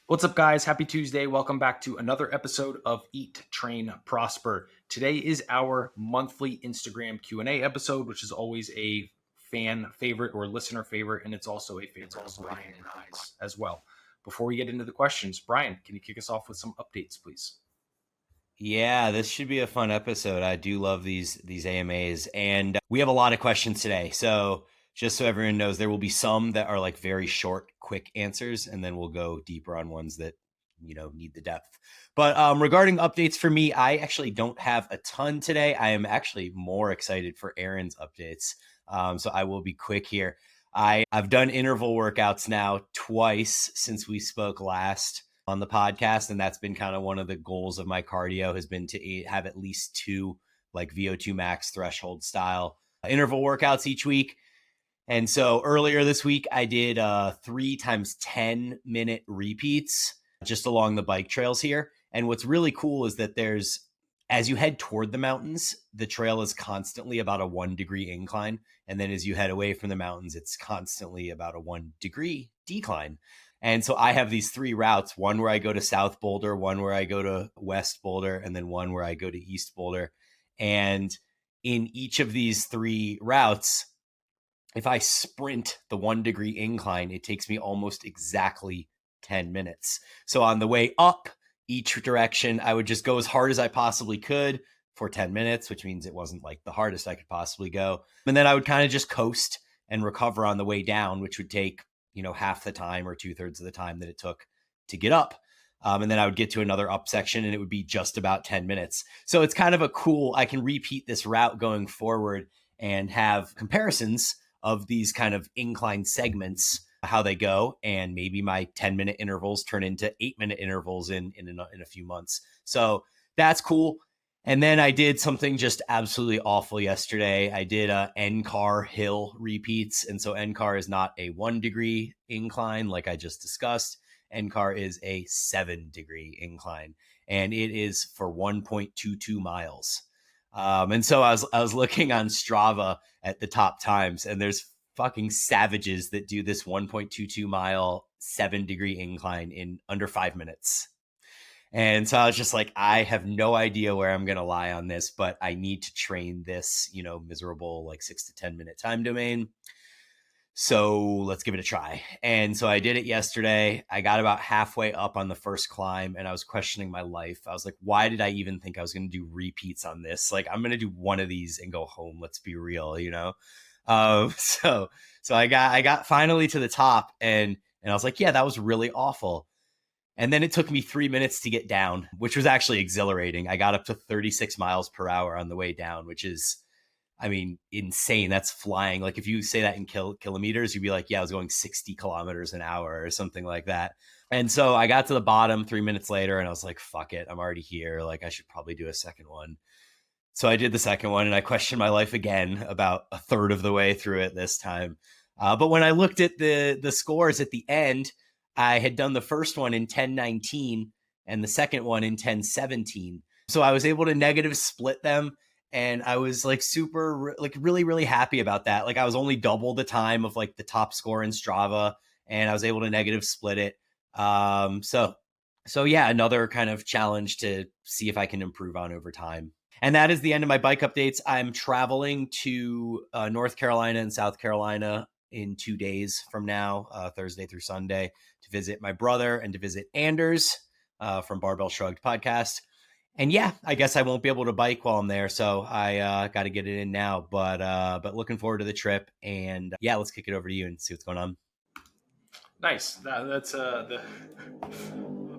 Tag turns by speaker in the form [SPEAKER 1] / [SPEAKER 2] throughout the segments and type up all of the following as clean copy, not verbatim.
[SPEAKER 1] What's up, guys? Happy Tuesday. Welcome back to another episode of Eat, Train, Prosper. Today is our monthly Instagram Q&A episode, which is always a fan favorite or listener favorite, and it's also a favorite of Bryan and I's as well. Before we get into the questions, Bryan, can you kick us off with some updates, please?
[SPEAKER 2] Yeah, this should be a fun episode. I do love these AMAs, and we have a lot of questions today. So just so everyone knows, there will be some that are like very short, quick answers, and then we'll go deeper on ones that need the depth. But regarding updates for me, I actually don't have a ton today. I am actually more excited for Aaron's updates, so I will be quick here. I've done interval workouts now twice since we spoke last on the podcast, and that's been kind of one of the goals of my cardio has been to have at least two like VO2 max threshold style interval workouts each week. And so earlier this week I did 3 times 10-minute repeats just along the bike trails here. And what's really cool is that as you head toward the mountains, the trail is constantly about a 1-degree incline, and then as you head away from the mountains, it's constantly about a 1-degree decline. And so I have these 3 routes, one where I go to South Boulder, one where I go to West Boulder, and then one where I go to East Boulder. And in each of these 3 routes, if I sprint the 1-degree incline, it takes me almost exactly 10 minutes. So on the way up each direction, I would just go as hard as I possibly could for 10 minutes, which means it wasn't like the hardest I could possibly go. And then I would kind of just coast and recover on the way down, which would take half the time or 2/3 of the time that it took to get up. And then I would get to another up section and it would be just about 10 minutes. So it's kind of I can repeat this route going forward and have comparisons of these kind of incline segments, how they go. And maybe my 10-minute intervals turn into 8-minute intervals in a few months. So that's cool. And then I did something just absolutely awful yesterday. I did NCAR hill repeats. And so NCAR is not a 1-degree incline like I just discussed. NCAR is a 7-degree incline, and it is for 1.22 miles. And so I was looking on Strava at the top times, and there's fucking savages that do this 1.22 mile 7-degree incline in under 5 minutes. And so I was just like, I have no idea where I'm going to lie on this, but I need to train this, miserable like 6 to 10 minute time domain. So let's give it a try. And so I did it yesterday. I got about halfway up on the first climb and I was questioning my life. I was like, why did I even think I was going to do repeats on this? Like, I'm going to do one of these and go home. Let's be real, So I got finally to the top and I was like, yeah, that was really awful. And then it took me 3 minutes to get down, which was actually exhilarating. I got up to 36 miles per hour on the way down, which is, insane. That's flying. Like if you say that in kilometers, you'd be like, yeah, I was going 60 kilometers an hour or something like that. And so I got to the bottom 3 minutes later and I was like, fuck it. I'm already here. Like I should probably do a second one. So I did the second one and I questioned my life again about a third of the way through it this time. But when I looked at the scores at the end, I had done the first one in 10:19 and the second one in 10:17. So I was able to negative split them. And I was like really, really happy about that. Like I was only double the time of like the top score in Strava and I was able to negative split it. So yeah, another kind of challenge to see if I can improve on over time. And that is the end of my bike updates. I'm traveling to North Carolina and South Carolina in 2 days from now, Thursday through Sunday, to visit my brother and to visit Anders from Barbell Shrugged podcast. And yeah, I guess I won't be able to bike while I'm there, so I got to get it in now. But looking forward to the trip, and yeah, let's kick it over to you and see what's going on.
[SPEAKER 1] Nice. That's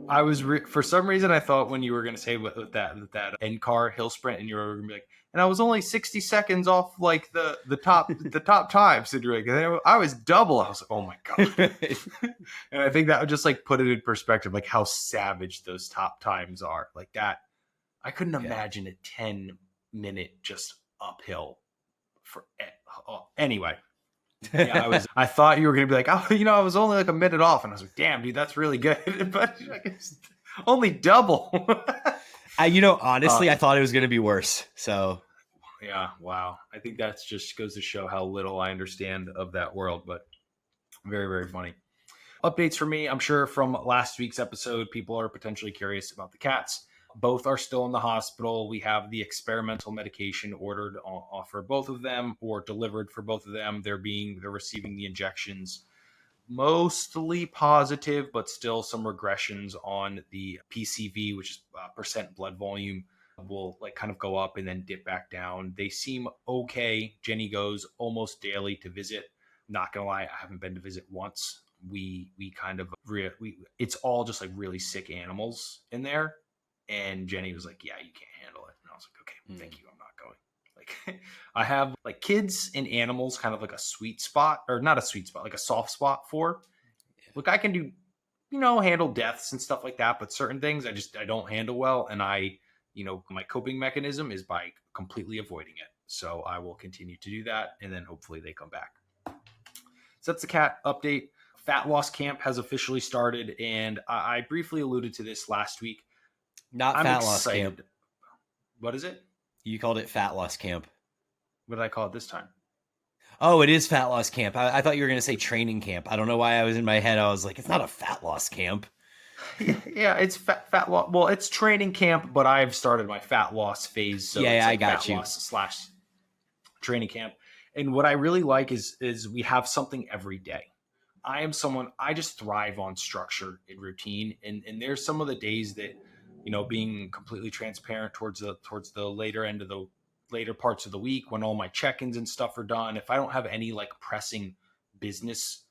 [SPEAKER 1] I was for some reason I thought when you were going to say with that NCAR hill sprint, and you were going to be like, and I was only 60 seconds off like the top the top times. And you're like, I was double. I was like, oh my god. And I think that would just like put it in perspective, like how savage those top times are. Like that, I couldn't imagine a 10-minute just uphill for anyway. Yeah, I thought you were gonna be like, oh, I was only like a minute off, and I was like, damn, dude, that's really good. But I guess only double.
[SPEAKER 2] Honestly, I thought it was gonna be worse. So
[SPEAKER 1] yeah, wow. I think that's just goes to show how little I understand of that world, but very, very funny. Updates for me, I'm sure from last week's episode, people are potentially curious about the cats. Both are still in the hospital. We have the experimental medication ordered for both of them, or delivered for both of them. They're receiving the injections. Mostly positive, but still some regressions on the PCV, which is percent blood volume, will like kind of go up and then dip back down. They seem okay. Jenny goes almost daily to visit. Not gonna lie, I haven't been to visit once. We kind of it's all just like really sick animals in there, and Jenny was like, "Yeah, you can't handle it," and I was like, "Okay, thank you, I'm not going." Like, I have like kids and animals kind of like a sweet spot, or not a sweet spot, like a soft spot for. Look, I can do, handle deaths and stuff like that, but certain things I don't handle well, and my coping mechanism is by completely avoiding it. So I will continue to do that, and then hopefully they come back. So that's the cat update. Fat loss camp has officially started, and I briefly alluded to this last week.
[SPEAKER 2] Not
[SPEAKER 1] I'm
[SPEAKER 2] fat
[SPEAKER 1] excited.
[SPEAKER 2] loss camp.
[SPEAKER 1] What is it?
[SPEAKER 2] You called it fat loss camp.
[SPEAKER 1] What did I call it this time?
[SPEAKER 2] Oh, it is fat loss camp. I thought you were going to say training camp. I don't know why I was in my head. I was like, it's not a fat loss camp.
[SPEAKER 1] Yeah, it's fat loss. Well, it's training camp, but I've started my fat loss phase. So
[SPEAKER 2] yeah,
[SPEAKER 1] it's like
[SPEAKER 2] I got
[SPEAKER 1] fat
[SPEAKER 2] you.
[SPEAKER 1] Loss / training camp. And what I really like is we have something every day. I am someone, I just thrive on structure and routine. And there's some of the days that, being completely transparent towards the later parts of the week, when all my check-ins and stuff are done, if I don't have any like pressing business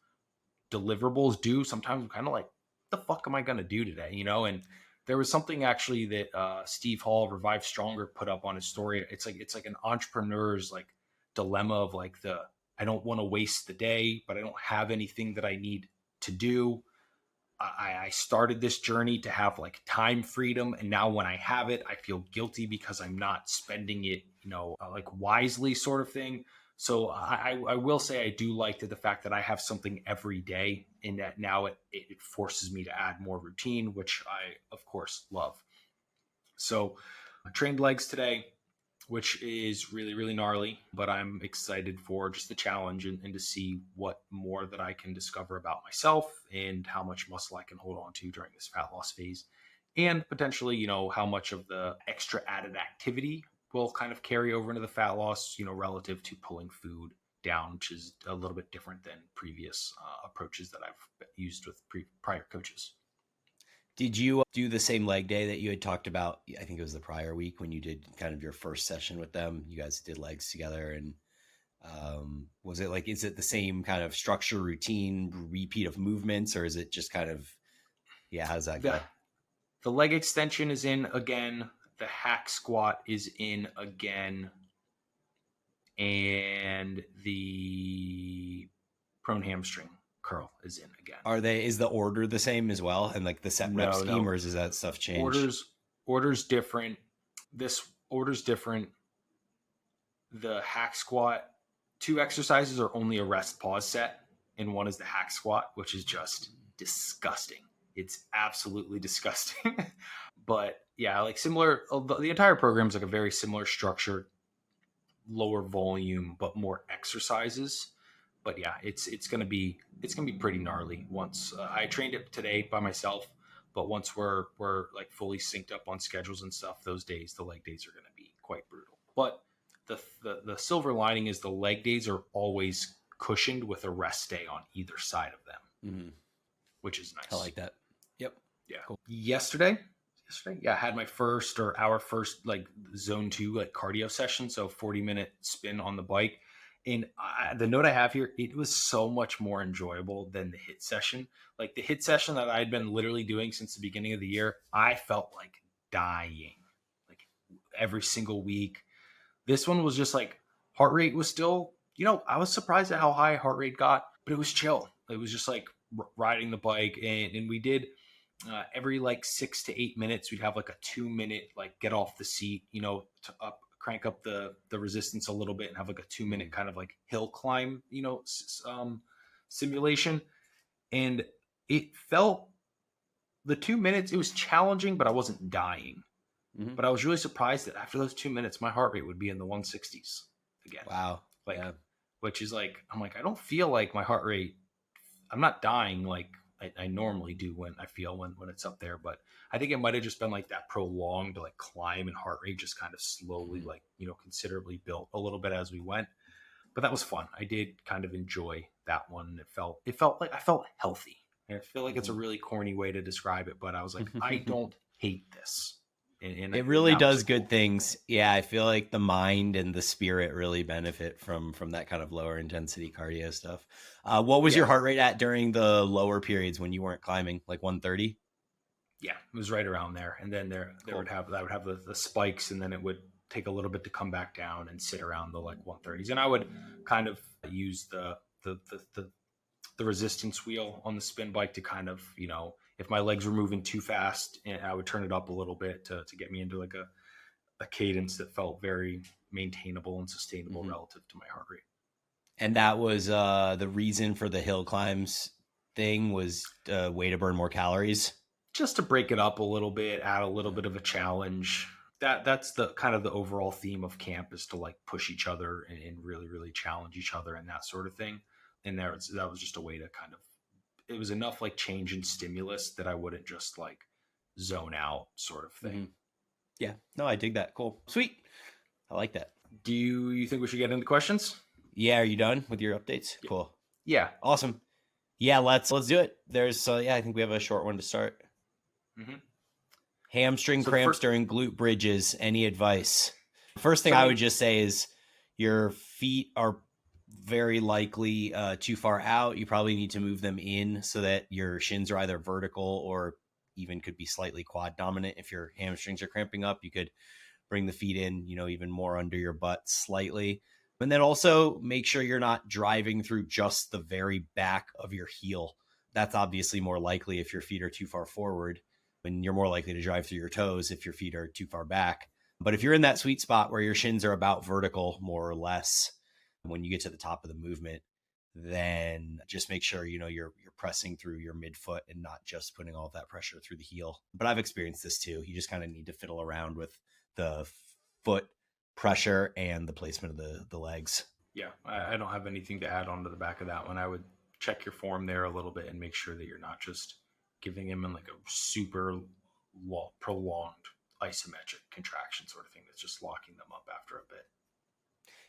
[SPEAKER 1] deliverables due, sometimes I'm kind of like, the fuck am I going to do today? And there was something actually that Steve Hall, Revive Stronger, put up on his story. It's like an entrepreneur's like dilemma of like I don't want to waste the day, but I don't have anything that I need to do. I started this journey to have like time freedom, and now when I have it, I feel guilty because I'm not spending it, like wisely, sort of thing. So I will say I do like the fact that I have something every day, and that now it forces me to add more routine, which I of course love. So I trained legs today, which is really, really gnarly, but I'm excited for just the challenge and to see what more that I can discover about myself and how much muscle I can hold on to during this fat loss phase. And potentially, how much of the extra added activity will kind of carry over into the fat loss, relative to pulling food down, which is a little bit different than previous approaches that I've used with prior coaches.
[SPEAKER 2] Did you do the same leg day that you had talked about? I think it was the prior week when you did kind of your first session with them. You guys did legs together, and was it like, is it the same kind of structure, routine, repeat of movements, or is it just kind of, how does that go?
[SPEAKER 1] The leg extension is in again. The hack squat is in again. And the prone hamstring curl is in again.
[SPEAKER 2] Is the order the same as well? And like the set rep scheme, or is that stuff changed?
[SPEAKER 1] Order's different. This order's different. The hack squat, 2 exercises are only a rest pause set, and one is the hack squat, which is just disgusting. It's absolutely disgusting. But yeah, like similar, the entire program is like a very similar structure, lower volume, but more exercises. But yeah, it's gonna be pretty gnarly once I trained it today by myself. But once we're like fully synced up on schedules and stuff, the leg days are gonna be quite brutal. But the silver lining is the leg days are always cushioned with a rest day on either side of them, which is nice.
[SPEAKER 2] I like that. Yep.
[SPEAKER 1] Yeah. Cool. Yesterday, yeah, I had our first like zone 2 like cardio session. So 40-minute spin on the bike. And the note I have here, it was so much more enjoyable than the HIIT session. Like the HIIT session that I'd been literally doing since the beginning of the year, I felt like dying, like every single week. This one was just like heart rate was still, I was surprised at how high heart rate got, but it was chill. It was just like riding the bike, and we did every like 6 to 8 minutes, we'd have like a 2-minute like get off the seat, to crank up the resistance a little bit and have like a 2-minute kind of like hill climb, simulation. And it felt, the 2 minutes, it was challenging, but I wasn't dying. But I was really surprised that after those 2 minutes, my heart rate would be in the 160s again.
[SPEAKER 2] Wow.
[SPEAKER 1] Which is like, I'm like, I don't feel like my heart rate, I'm not dying like I normally do when I feel when it's up there. But I think it might have just been like that prolonged like climb and heart rate just kind of slowly like, considerably built a little bit as we went. But that was fun. I did kind of enjoy that one. It felt like I felt healthy. And I feel like it's a really corny way to describe it, but I was like, I don't hate this.
[SPEAKER 2] It
[SPEAKER 1] And
[SPEAKER 2] really
[SPEAKER 1] that was
[SPEAKER 2] does
[SPEAKER 1] cool.
[SPEAKER 2] good things. Yeah, I feel like the mind and the spirit really benefit from that kind of lower intensity cardio stuff. What was your
[SPEAKER 1] Yeah.
[SPEAKER 2] heart rate at during the lower periods when you weren't climbing? Like 130?
[SPEAKER 1] Yeah, it was right around there. And then there
[SPEAKER 2] Cool.
[SPEAKER 1] would have the spikes, and then it would take a little bit to come back down and sit around the like 130s. And I would kind of use the resistance wheel on the spin bike to kind of, if my legs were moving too fast, and I would turn it up a little bit to get me into like a cadence that felt very maintainable and sustainable
[SPEAKER 2] hmm
[SPEAKER 1] relative to my heart rate.
[SPEAKER 2] And that was the reason for the hill climbs thing was a way to burn more calories.
[SPEAKER 1] Just to break it up a little bit, add a little bit of a challenge. That's the kind of the overall theme of camp, is to like push each other and really, really challenge each other and that sort of thing. And that was just a way to kind of, it was enough like change in stimulus that I wouldn't just like zone out sort of thing.
[SPEAKER 2] hmm Yeah, no, I dig that. Cool. Sweet. I like that.
[SPEAKER 1] Do you think we should get into questions?
[SPEAKER 2] Yeah, are you done with your updates?
[SPEAKER 1] Yeah.
[SPEAKER 2] Cool.
[SPEAKER 1] Yeah.
[SPEAKER 2] Awesome. Yeah, let's do it. There's yeah, I think we have a short one to start.
[SPEAKER 1] Mm-hmm.
[SPEAKER 2] Hamstring
[SPEAKER 1] So the
[SPEAKER 2] cramps
[SPEAKER 1] first,
[SPEAKER 2] during glute bridges. Any advice? First thing
[SPEAKER 1] so I
[SPEAKER 2] I
[SPEAKER 1] mean,
[SPEAKER 2] would just say is your feet are very likely too far out. You probably need to move them in so that your shins are either vertical or even could be slightly quad dominant. If your hamstrings are cramping up, you could bring the feet in, even more under your butt slightly. And then also make sure you're not driving through just the very back of your heel. That's obviously more likely if your feet are too far forward, and you're more likely to drive through your toes if your feet are too far back. But if you're in that sweet spot where your shins are about vertical, more or less, when you get to the top of the movement, then just make sure you're pressing through your midfoot and not just putting all of that pressure through the heel. But I've experienced this too. You just kind of need to fiddle around with the foot pressure and the placement of the legs.
[SPEAKER 1] yeah, I don't have anything to add on to the back of that one. I would check your form there a little bit and make sure that you're not just giving him in like a super prolonged isometric contraction sort of thing that's just locking them up after a bit.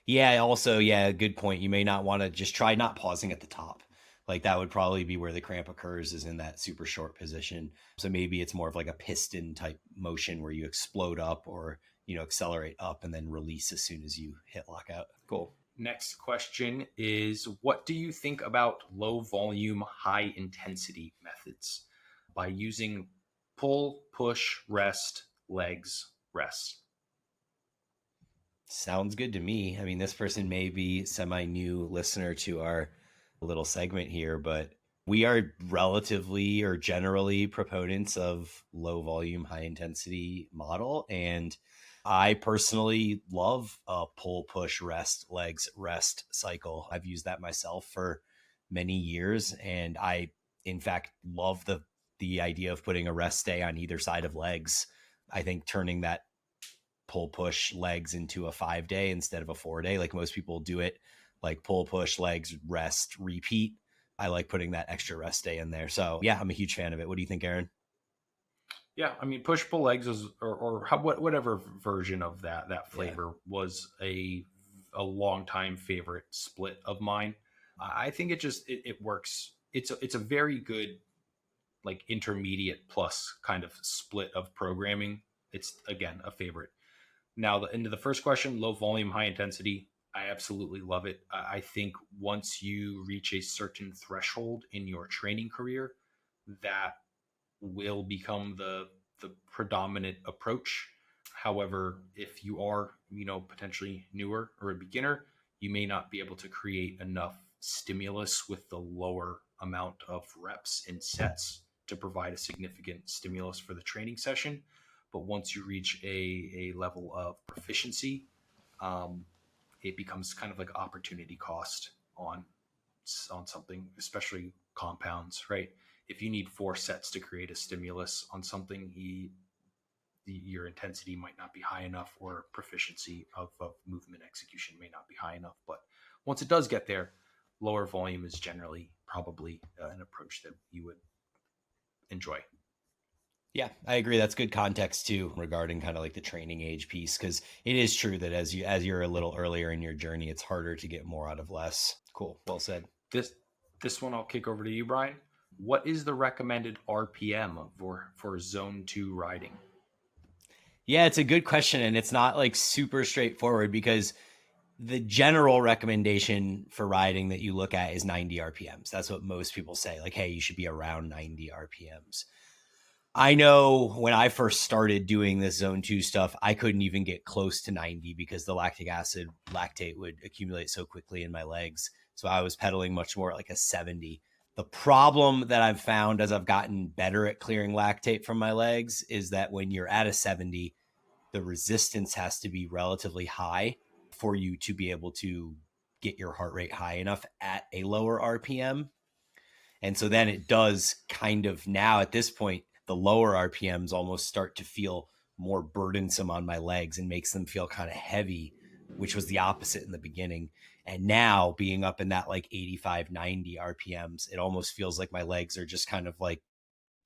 [SPEAKER 2] Yeah, also, yeah, good point. You may not want to just try not pausing at the top. Like that would probably be where the cramp occurs, is in that super short position. So maybe it's more of like a piston type motion where you explode up or, accelerate up and then release as soon as you hit lockout. Cool.
[SPEAKER 1] Next question is, what do you think about low volume, high intensity methods by using pull, push, rest, legs, rest?
[SPEAKER 2] Sounds good to me. I mean, this person may be semi-new listener to our little segment here, but we are relatively or generally proponents of low volume, high intensity model. And I personally love a pull, push, rest, legs, rest cycle. I've used that myself for many years. And I, in fact, love the idea of putting a rest day on either side of legs. I think turning that pull push legs into a 5-day instead of a 4-day, like most people do it, like pull push legs rest repeat. I like putting that extra rest day in there. So yeah, I'm a huge fan of it. What do you think, Aaron?
[SPEAKER 1] Yeah, I mean, push pull legs is, whatever version of that flavor was a long time favorite split of mine. I think it works. It's a very good like intermediate plus kind of split of programming. It's again a favorite. Now, into the first question, low volume, high intensity. I absolutely love it. I think once you reach a certain threshold in your training career, that will become the predominant approach. However, if you are, potentially newer or a beginner, you may not be able to create enough stimulus with the lower amount of reps and sets to provide a significant stimulus for the training session. But once you reach a level of proficiency, um, it becomes kind of like opportunity cost on something, especially compounds, right? If you need 4 sets to create a stimulus on something, your intensity might not be high enough, or proficiency of movement execution may not be high enough. But once it does get there, lower volume is generally probably an approach that you would enjoy.
[SPEAKER 2] Yeah, I agree. That's good context too regarding kind of like the training age piece, because it is true that as you're a little earlier in your journey, it's harder to get more out of less. Cool. Well said.
[SPEAKER 1] This one I'll kick over to you, Bryan. What is the recommended RPM for zone 2 riding?
[SPEAKER 2] Yeah, it's a good question, and it's not like super straightforward because the general recommendation for riding that you look at is 90 RPMs. That's what most people say. Like, hey, you should be around 90 RPMs. I know when I first started doing this zone 2 stuff, I couldn't even get close to 90 because the lactic acid lactate would accumulate so quickly in my legs. So I was pedaling much more like a 70. The problem that I've found as I've gotten better at clearing lactate from my legs is that when you're at a 70, the resistance has to be relatively high for you to be able to get your heart rate high enough at a lower RPM. And so then it does kind of now at this point, the lower RPMs almost start to feel more burdensome on my legs and makes them feel kind of heavy, which was the opposite in the beginning. And now being up in that like 85, 90 RPMs, it almost feels like my legs are just kind of like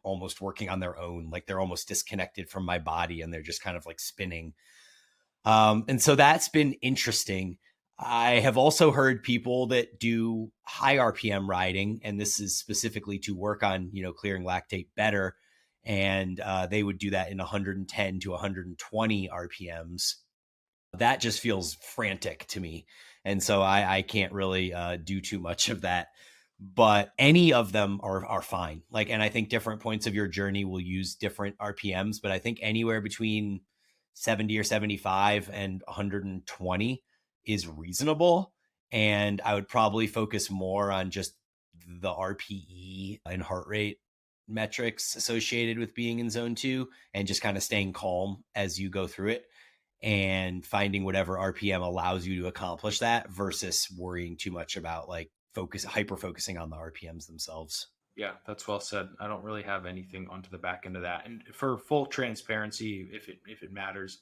[SPEAKER 2] almost working on their own. Like they're almost disconnected from my body and they're just kind of like spinning. And so that's been interesting. I have also heard people that do high RPM riding, and this is specifically to work on, clearing lactate better. And they would do that in 110 to 120 RPMs. That just feels frantic to me. And so I can't really do too much of that. But any of them are fine. And I think different points of your journey will use different RPMs, but I think anywhere between 70 or 75 and 120 is reasonable. And I would probably focus more on just the RPE and heart rate metrics associated with being in zone 2 and just kind of staying calm as you go through it and finding whatever RPM allows you to accomplish that versus worrying too much about hyper focusing on the RPMs themselves.
[SPEAKER 1] Yeah, that's well said. I don't really have anything onto the back end of that. And for full transparency, if it matters,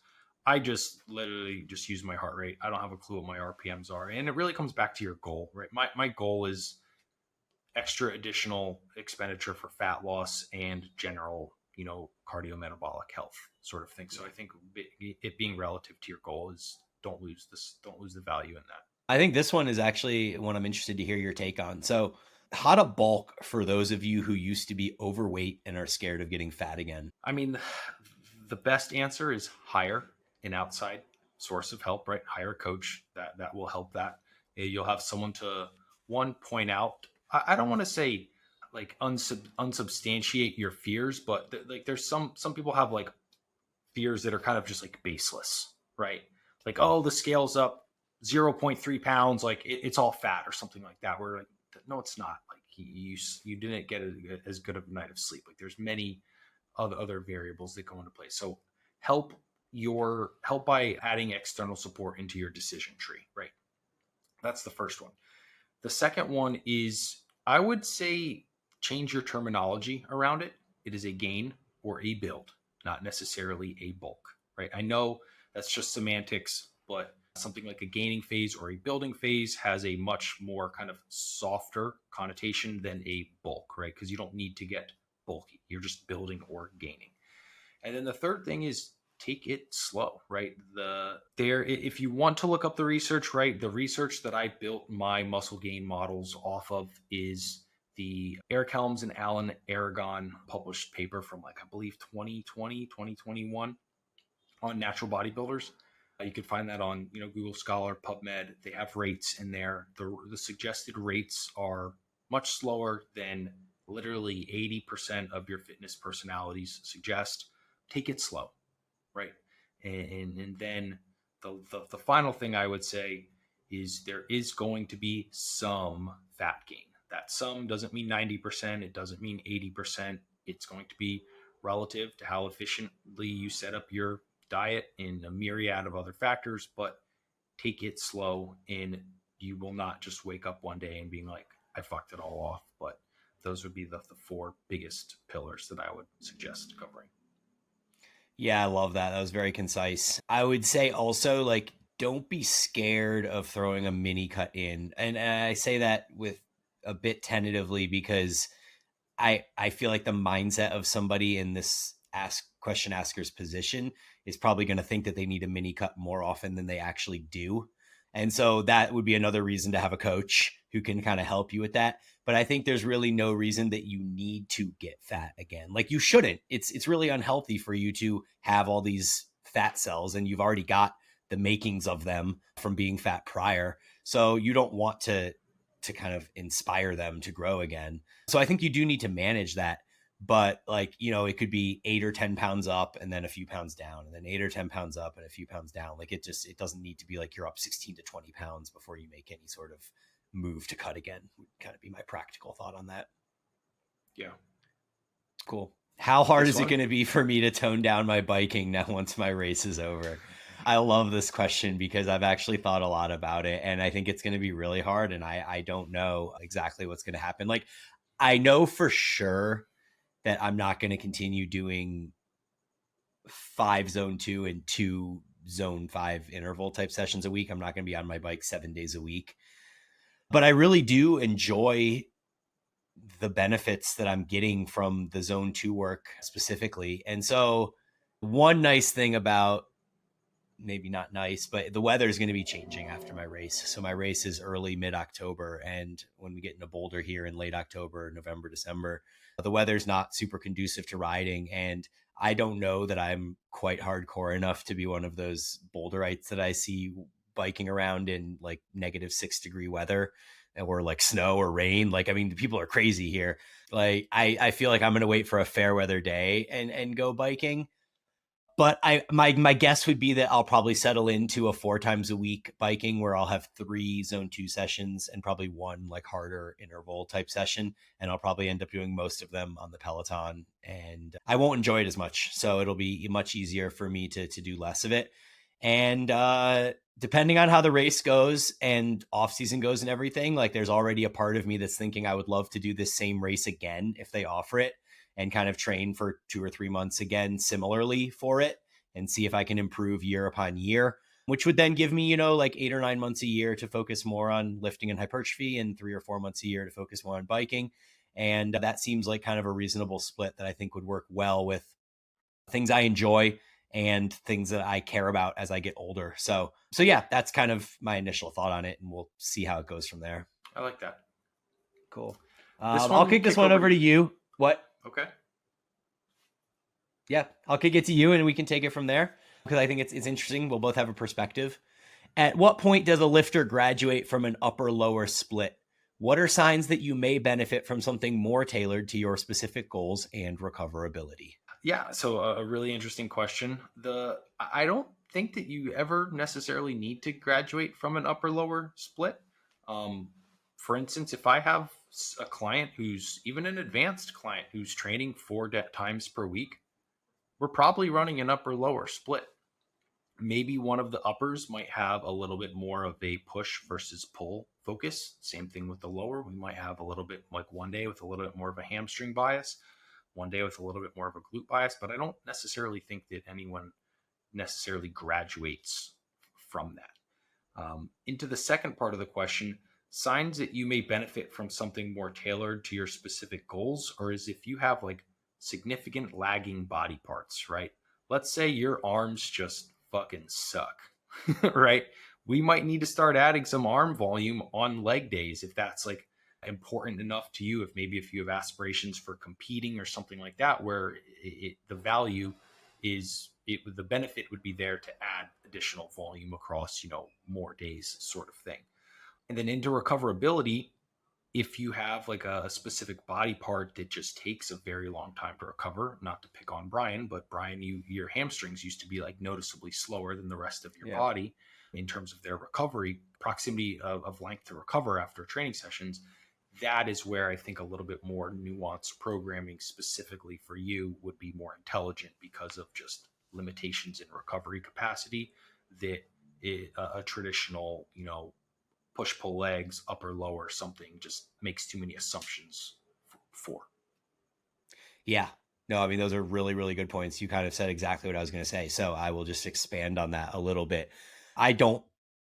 [SPEAKER 1] I just literally just use my heart rate. I don't have a clue what my RPMs are. And it really comes back to your goal, right? My goal is extra additional expenditure for fat loss and general, cardiometabolic health sort of thing. So I think it being relative to your goal is don't lose the value in that.
[SPEAKER 2] I think this one is actually one I'm interested to hear your take on. So, how to bulk for those of you who used to be overweight and are scared of getting fat again?
[SPEAKER 1] I mean, the best answer is hire an outside source of help, right? Hire a coach that will help that. You'll have someone to point out. I don't want to say like unsubstantiate your fears, but there's some people have like fears that are kind of just like baseless, right? Like, oh, the scale's up 0.3 pounds, like it's all fat or something like that. Where like, no, it's not. Like you didn't get as good of a night of sleep. Like there's many other variables that go into play. So help by adding external support into your decision tree, right? That's the first one. The second one is, I would say, change your terminology around it. It is a gain or a build, not necessarily a bulk, right? I know that's just semantics, but something like a gaining phase or a building phase has a much more kind of softer connotation than a bulk, right? Because you don't need to get bulky. You're just building or gaining. And then the third thing is take it slow, right? If you want to look up the research, right, the research that I built my muscle gain models off of is the Eric Helms and Alan Aragon published paper from I believe 2020, 2021 on natural bodybuilders. You could find that on Google Scholar, PubMed. They have rates in there. The suggested rates are much slower than literally 80% of your fitness personalities suggest. Take it slow, right? And then the final thing I would say is there is going to be some fat gain. That some doesn't mean 90%. It doesn't mean 80%. It's going to be relative to how efficiently you set up your diet and a myriad of other factors, but take it slow and you will not just wake up one day and being like, I fucked it all off. But those would be the four biggest pillars that I would suggest covering.
[SPEAKER 2] Yeah, I love that. That was very concise. I would say also, don't be scared of throwing a mini cut in. And I say that with a bit tentatively because I feel like the mindset of somebody in this question asker's position is probably going to think that they need a mini cut more often than they actually do. And so that would be another reason to have a coach who can kind of help you with that. But I think there's really no reason that you need to get fat again. Like you shouldn't. It's really unhealthy for you to have all these fat cells, and you've already got the makings of them from being fat prior. So you don't want to kind of inspire them to grow again. So I think you do need to manage that. But like, it could be 8 or 10 pounds up and then a few pounds down, and then 8 or 10 pounds up and a few pounds down. Like it doesn't need to be like you're up 16 to 20 pounds before you make any sort of move to cut again. Would kind of be my practical thought on that.
[SPEAKER 1] Yeah.
[SPEAKER 2] Cool. How hard is it going to be for me to tone down my biking now once my race is over? I love this question because I've actually thought a lot about it, and I think it's going to be really hard, and I don't know exactly what's going to happen. Like, I know for sure that I'm not going to continue doing 5 zone 2 and 2 zone 5 interval type sessions a week. I'm not going to be on my bike 7 days a week. But I really do enjoy the benefits that I'm getting from the zone 2 work specifically. And so one nice thing about, maybe not nice, but the weather is going to be changing after my race. So my race is early mid-October, and when we get into Boulder here in late October, November, December, the weather's not super conducive to riding, and I don't know that I'm quite hardcore enough to be one of those Boulderites that I see biking around in like -6-degree weather or like snow or rain. Like, I mean, people are crazy here. Like, I feel like I'm going to wait for a fair weather day and go biking. But my guess would be that I'll probably settle into a 4 times a week biking where I'll have 3 zone 2 sessions and probably 1 like harder interval type session. And I'll probably end up doing most of them on the Peloton, and I won't enjoy it as much. So it'll be much easier for me to do less of it. And depending on how the race goes and off season goes and everything, like there's already a part of me that's thinking I would love to do this same race again if they offer it, and kind of train for 2 or 3 months again similarly for it and see if I can improve year upon year, which would then give me, like 8 or 9 months a year to focus more on lifting and hypertrophy, and 3 or 4 months a year to focus more on biking. And that seems like kind of a reasonable split that I think would work well with things I enjoy and things that I care about as I get older. So yeah, that's kind of my initial thought on it, and we'll see how it goes from there.
[SPEAKER 1] I like that.
[SPEAKER 2] Cool. I'll kick this one over to you. What?
[SPEAKER 1] Okay.
[SPEAKER 2] Yeah, I'll kick it to you and we can take it from there, because I think it's interesting. We'll both have a perspective. At what point does a lifter graduate from an upper-lower split? What are signs that you may benefit from something more tailored to your specific goals and recoverability?
[SPEAKER 1] Yeah, so a really interesting question. I don't think that you ever necessarily need to graduate from an upper-lower split. For instance, if I have a client who's even an advanced client who's training 4 times per week, we're probably running an upper lower split. Maybe one of the uppers might have a little bit more of a push versus pull focus. Same thing with the lower. We might have a little bit, like one day with a little bit more of a hamstring bias, one day with a little bit more of a glute bias, but I don't necessarily think that anyone necessarily graduates from that. Into the second part of the question, signs that you may benefit from something more tailored to your specific goals, or is if you have like significant lagging body parts, right? Let's say your arms just fucking suck, right? We might need to start adding some arm volume on leg days if that's like important enough to you. If you have aspirations for competing or something like that, where the value is, the benefit would be there to add additional volume across, more days sort of thing. And then into recoverability, if you have like a specific body part that just takes a very long time to recover, not to pick on Bryan, but Bryan, your hamstrings used to be like noticeably slower than the rest of your body in terms of their recovery, proximity of length to recover after training sessions. That is where I think a little bit more nuanced programming specifically for you would be more intelligent, because of just limitations in recovery capacity that a traditional, push-pull legs, upper, lower, something just makes too many assumptions for.
[SPEAKER 2] Yeah. No, I mean, those are really, really good points. You kind of said exactly what I was going to say. So I will just expand on that a little bit. I don't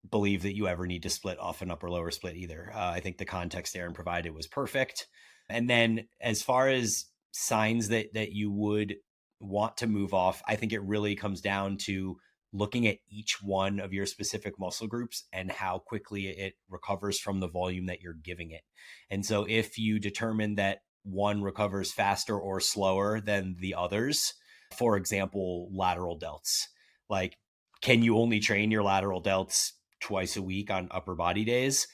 [SPEAKER 2] believe that you ever need to split off an upper lower split either. I think the context Aaron provided was perfect. And then as far as signs that you would want to move off, I think it really comes down to looking at each one of your specific muscle groups and how quickly it recovers from the volume that you're giving it. And so if you determine that one recovers faster or slower than the others, for example, lateral delts, like, can you only train your lateral delts twice a week on upper body days?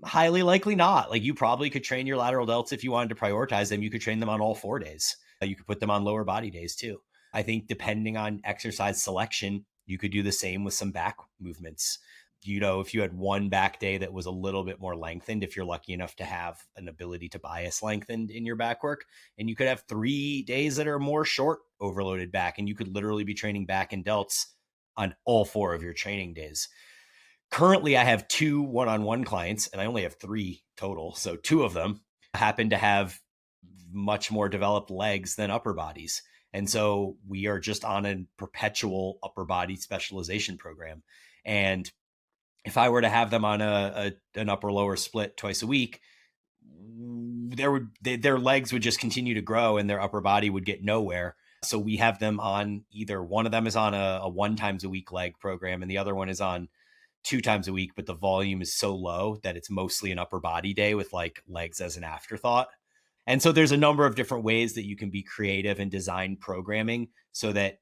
[SPEAKER 2] Highly likely not. Like, you probably could train your lateral delts if you wanted to prioritize them. You could train them on all 4 days. You could put them on lower body days too. I think depending on exercise selection, you could do the same with some back movements. If you had one back day that was a little bit more lengthened, if you're lucky enough to have an ability to bias lengthened in your back work, and you could have 3 days that are more short overloaded back, and you could literally be training back and delts on all 4 of your training days. Currently, I have 2 one-on-one clients, and I only have 3 total. So 2 of them happen to have much more developed legs than upper bodies. And so we are just on a perpetual upper body specialization program. And if I were to have them on an upper lower split twice a week, their legs would just continue to grow and their upper body would get nowhere. So we have them on, either one of them is on a 1 times a week leg program, and the other one is on 2 times a week, but the volume is so low that it's mostly an upper body day with like legs as an afterthought. And so there's a number of different ways that you can be creative and design programming so that,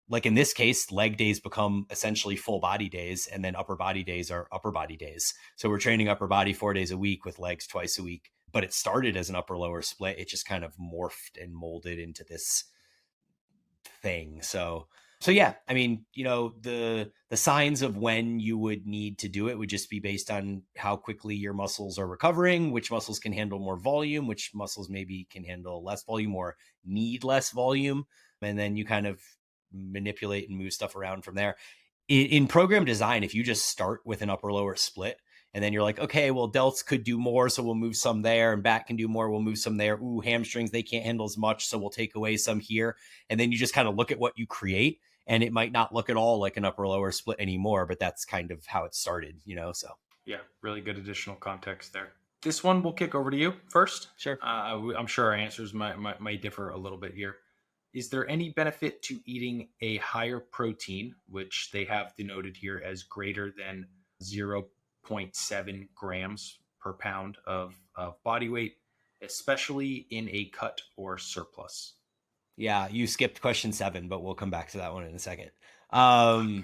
[SPEAKER 2] like in this case, leg days become essentially full body days, and then upper body days are upper body days. So we're training upper body 4 days a week with legs twice a week, but it started as an upper lower split. It just kind of morphed and molded into this thing. So yeah, I mean, the signs of when you would need to do it would just be based on how quickly your muscles are recovering, which muscles can handle more volume, which muscles maybe can handle less volume or need less volume. And then you kind of manipulate and move stuff around from there. In program design, if you just start with an upper lower split, and then you're like, okay, well, delts could do more, so we'll move some there, and back can do more, we'll move some there. Ooh, hamstrings, they can't handle as much, so we'll take away some here. And then you just kind of look at what you create, and it might not look at all like an upper lower split anymore, but that's kind of how it started, so.
[SPEAKER 1] Yeah, really good additional context there. This one we'll kick over to you first.
[SPEAKER 2] Sure.
[SPEAKER 1] I'm sure our answers might differ a little bit here. Is there any benefit to eating a higher protein, which they have denoted here as greater than 0.7 grams per pound of body weight, especially in a cut or surplus?
[SPEAKER 2] Yeah, you skipped question 7, but we'll come back to that one in a second. Yeah,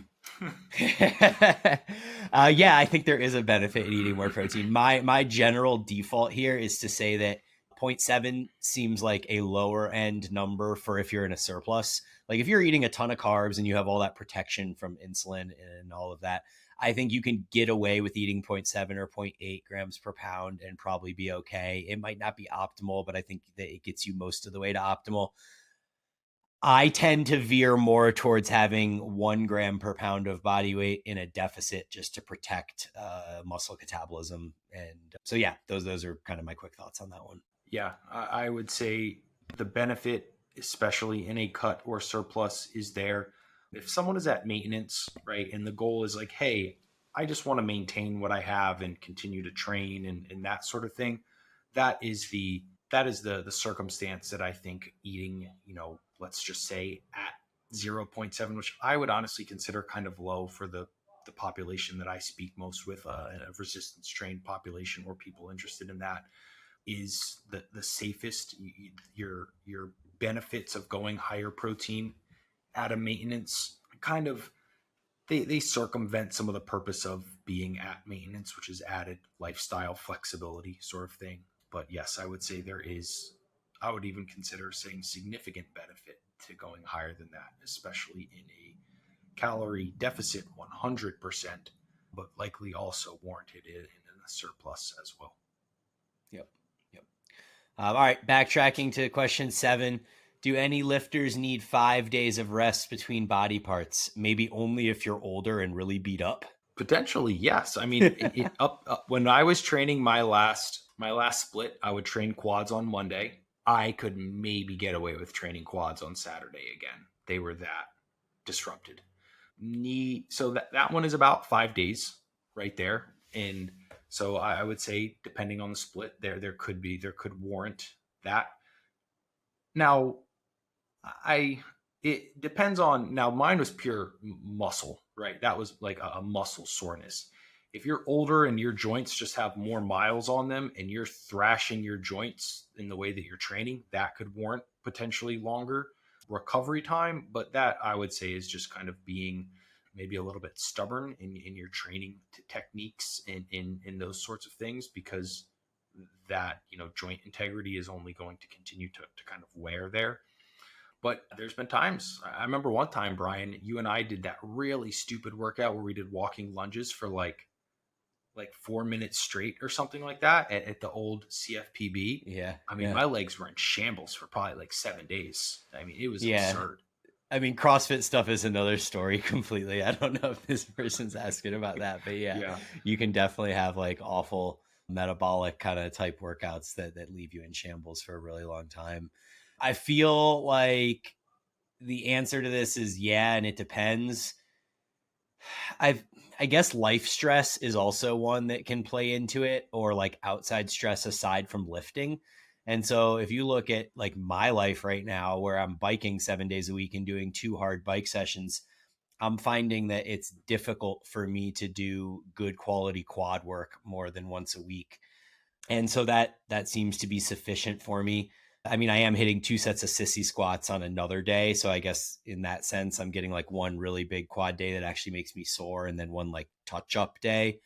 [SPEAKER 2] I think there is a benefit in eating more protein. My general default here is to say that 0.7 seems like a lower end number for if you're in a surplus. Like if you're eating a ton of carbs and you have all that protection from insulin and all of that, I think you can get away with eating 0.7 or 0.8 grams per pound and probably be okay. It might not be optimal, but I think that it gets you most of the way to optimal. I tend to veer more towards having 1 gram per pound of body weight in a deficit just to protect muscle catabolism. And so, yeah, those are kind of my quick thoughts on that one.
[SPEAKER 1] Yeah, I would say the benefit, especially in a cut or surplus, is there. If someone is at maintenance, right, and the goal is like, hey, I just want to maintain what I have and continue to train and that sort of thing, that is the circumstance that I think eating, let's just say at 0.7, which I would honestly consider kind of low for the population that I speak most with, a resistance trained population or people interested in that, is the safest. Your benefits of going higher protein at a maintenance kind of they circumvent some of the purpose of being at maintenance, which is added lifestyle flexibility sort of thing. But yes, I would say I would even consider saying significant benefit to going higher than that, especially in a calorie deficit 100%, but likely also warranted in a surplus as well.
[SPEAKER 2] Yep. All right, backtracking to question 7. Do any lifters need 5 days of rest between body parts? Maybe only if you're older and really beat up?
[SPEAKER 1] Potentially, yes. I mean, when I was training my last split, I would train quads on Monday. I could maybe get away with training quads on Saturday again. They were that disrupted. So that one is about 5 days right there. And So I would say, depending on the split, there could warrant that. Now, I it depends on, now mine was pure muscle, right? That was like a muscle soreness. If you're older and your joints just have more miles on them and you're thrashing your joints in the way that you're training, that could warrant potentially longer recovery time. But that, I would say, is just kind of being maybe a little bit stubborn in your training techniques and in those sorts of things, because that, joint integrity is only going to continue to kind of wear there. But there's been times, I remember one time, Bryan, you and I did that really stupid workout where we did walking lunges for like 4 minutes straight or something like that at the old CFPB.
[SPEAKER 2] Yeah.
[SPEAKER 1] I mean,
[SPEAKER 2] Yeah.
[SPEAKER 1] my legs were in shambles for probably like 7 days. I mean, it was
[SPEAKER 2] Yeah.
[SPEAKER 1] absurd.
[SPEAKER 2] I mean, CrossFit stuff is another story completely. I don't know if this person's asking about that, but yeah, you can definitely have like awful metabolic kind of type workouts that leave you in shambles for a really long time. I feel like the answer to this is yeah, and it depends. I guess life stress is also one that can play into it, or like outside stress aside from lifting. And so if you look at like my life right now, where I'm biking 7 days a week and doing 2 hard bike sessions, I'm finding that it's difficult for me to do good quality quad work more than once a week. And so that seems to be sufficient for me. I mean, I am hitting 2 sets of sissy squats on another day. So I guess in that sense, I'm getting like one really big quad day that actually makes me sore, and then one like touch up day.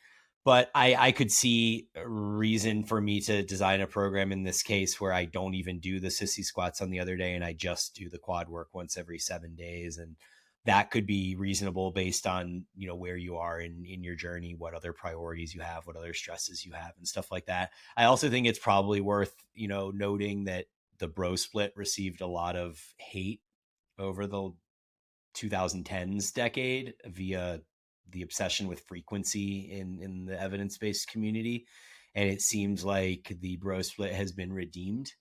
[SPEAKER 2] But I could see a reason for me to design a program in this case where I don't even do the sissy squats on the other day and I just do the quad work once every 7 days. And that could be reasonable based on, where you are in your journey, what other priorities you have, what other stresses you have, and stuff like that. I also think it's probably worth, noting that the bro split received a lot of hate over the 2010s decade via the obsession with frequency in the evidence-based community. And it seems like the bro split has been redeemed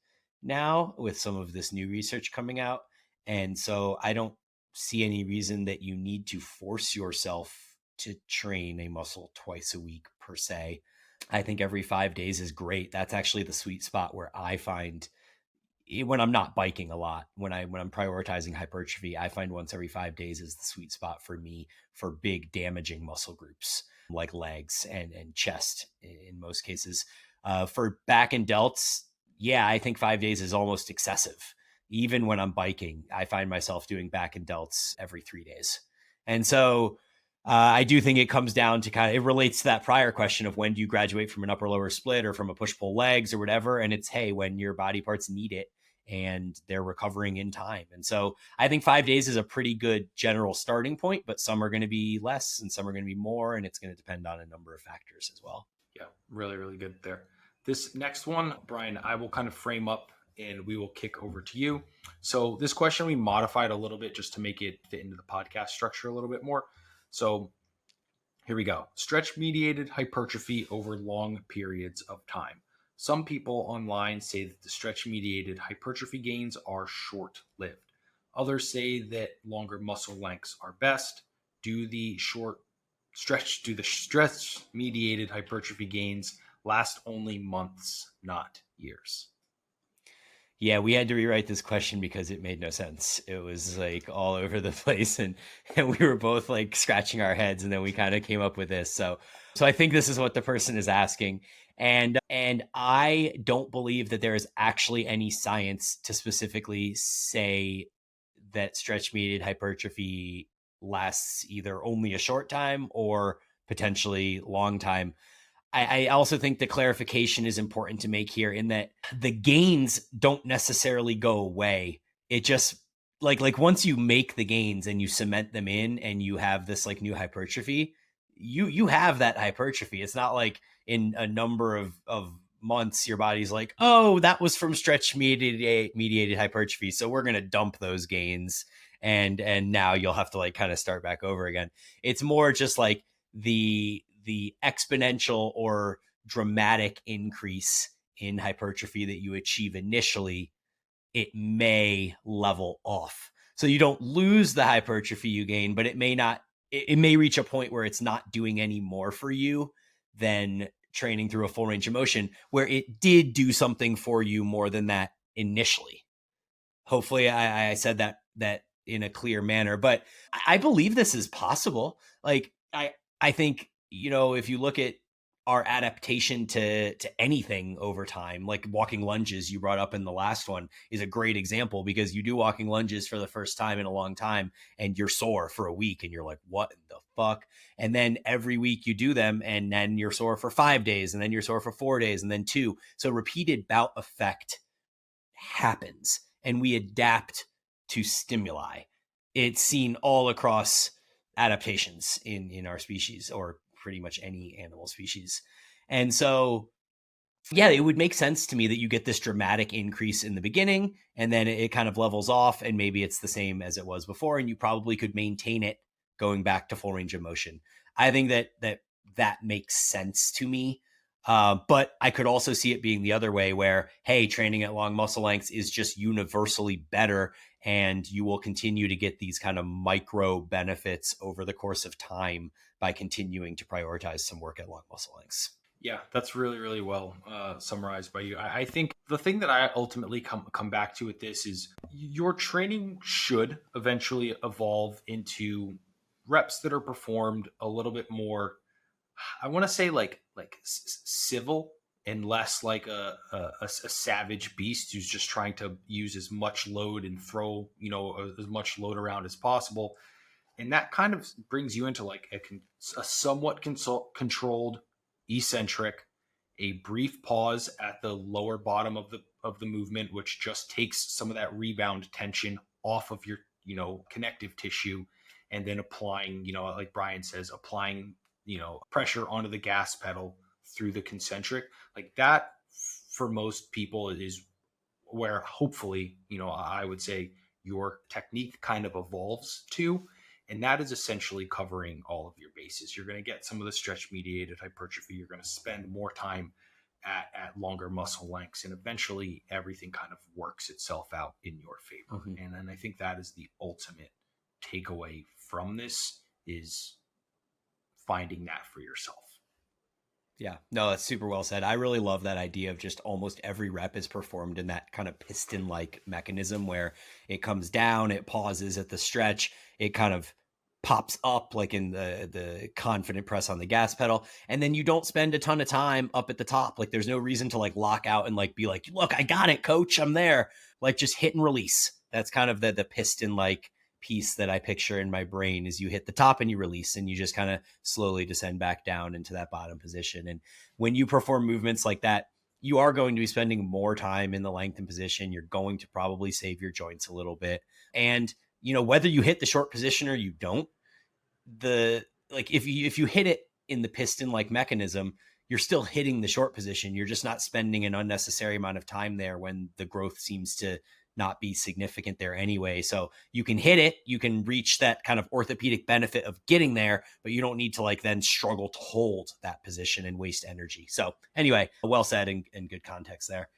[SPEAKER 2] now with some of this new research coming out. And so I don't see any reason that you need to force yourself to train a muscle twice a week per se. I think every 5 days is great. That's actually the sweet spot where I find when I'm not biking a lot, when I'm prioritizing hypertrophy, I find once every 5 days is the sweet spot for me for big damaging muscle groups like legs and chest in most cases. For back and delts, yeah, I think 5 days is almost excessive. Even when I'm biking, I find myself doing back and delts every 3 days. And so I do think it comes down to it relates to that prior question of when do you graduate from an upper lower split or from a push pull legs or whatever. And it's, hey, when your body parts need it and they're recovering in time. And so I think 5 days is a pretty good general starting point, but some are going to be less and some are going to be more, and it's going to depend on a number of factors as well.
[SPEAKER 1] Yeah, really, really good there. This next one, Bryan, I will kind of frame up and we will kick over to you. So this question we modified a little bit just to make it fit into the podcast structure a little bit more. So here we go. Stretch mediated hypertrophy over long periods of time. Some people online say that the stretch mediated hypertrophy gains are short lived. Others say that longer muscle lengths are best. Do the stretch mediated hypertrophy gains last only months, not years?
[SPEAKER 2] Yeah, we had to rewrite this question because it made no sense. It was like all over the place, and we were both like scratching our heads, and then we kind of came up with this. So I think this is what the person is asking. And I don't believe that there is actually any science to specifically say that stretch mediated hypertrophy lasts either only a short time or potentially long time. I also think the clarification is important to make here in that the gains don't necessarily go away. It just like once you make the gains and you cement them in and you have this like new hypertrophy, you have that hypertrophy. It's not like in a number of months your body's like, oh, that was from stretch mediated hypertrophy, so we're gonna dump those gains and now you'll have to like kind of start back over again. It's more just like the exponential or dramatic increase in hypertrophy that you achieve initially, it may level off. So you don't lose the hypertrophy you gain, but it may reach a point where it's not doing any more for you than training through a full range of motion where it did do something for you more than that initially. Hopefully I said that in a clear manner, but I believe this is possible. Like I think, if you look at our adaptation to anything over time, like walking lunges you brought up in the last one is a great example, because you do walking lunges for the first time in a long time and you're sore for a week and you're like, what in the fuck? And then every week you do them and then you're sore for 5 days and then you're sore for 4 days and then 2. So repeated bout effect happens and we adapt to stimuli. It's seen all across adaptations in our species, or pretty much any animal species. And so, yeah, it would make sense to me that you get this dramatic increase in the beginning and then it kind of levels off and maybe it's the same as it was before, and you probably could maintain it going back to full range of motion. I think that makes sense to me. But I could also see it being the other way where, hey, training at long muscle lengths is just universally better and you will continue to get these kind of micro benefits over the course of time by continuing to prioritize some work at long muscle lengths.
[SPEAKER 1] Yeah, that's really, really well summarized by you. I think the thing that I ultimately come back to with this is your training should eventually evolve into reps that are performed a little bit more, I want to say like civil, and less like a savage beast who's just trying to use as much load and throw as much load around as possible. And that kind of brings you into like a somewhat controlled eccentric, a brief pause at the lower bottom of the movement, which just takes some of that rebound tension off of your connective tissue, and then applying, like Bryan says, applying pressure onto the gas pedal through the concentric. Like that, for most people, is where hopefully I would say your technique kind of evolves to. And that is essentially covering all of your bases. You're going to get some of the stretch mediated hypertrophy. You're going to spend more time at longer muscle lengths, and eventually everything kind of works itself out in your favor. Mm-hmm. And then I think that is the ultimate takeaway from this, is finding that for yourself.
[SPEAKER 2] Yeah, no, that's super well said. I really love that idea of just almost every rep is performed in that kind of piston-like mechanism where it comes down, it pauses at the stretch, it kind of pops up like in the confident press on the gas pedal, and then you don't spend a ton of time up at the top. Like there's no reason to like lock out and like be like, look, I got it, coach, I'm there. Like just hit and release. That's kind of the piston-like piece that I picture in my brain, is you hit the top and you release and you just kind of slowly descend back down into that bottom position. And when you perform movements like that, you are going to be spending more time in the lengthened position. You're going to probably save your joints a little bit. And, whether you hit the short position or you don't, if you hit it in the piston like mechanism, you're still hitting the short position. You're just not spending an unnecessary amount of time there when the growth seems to not be significant there anyway. So you can hit it, you can reach that kind of orthopedic benefit of getting there, but you don't need to like then struggle to hold that position and waste energy. So anyway, well said and good context there.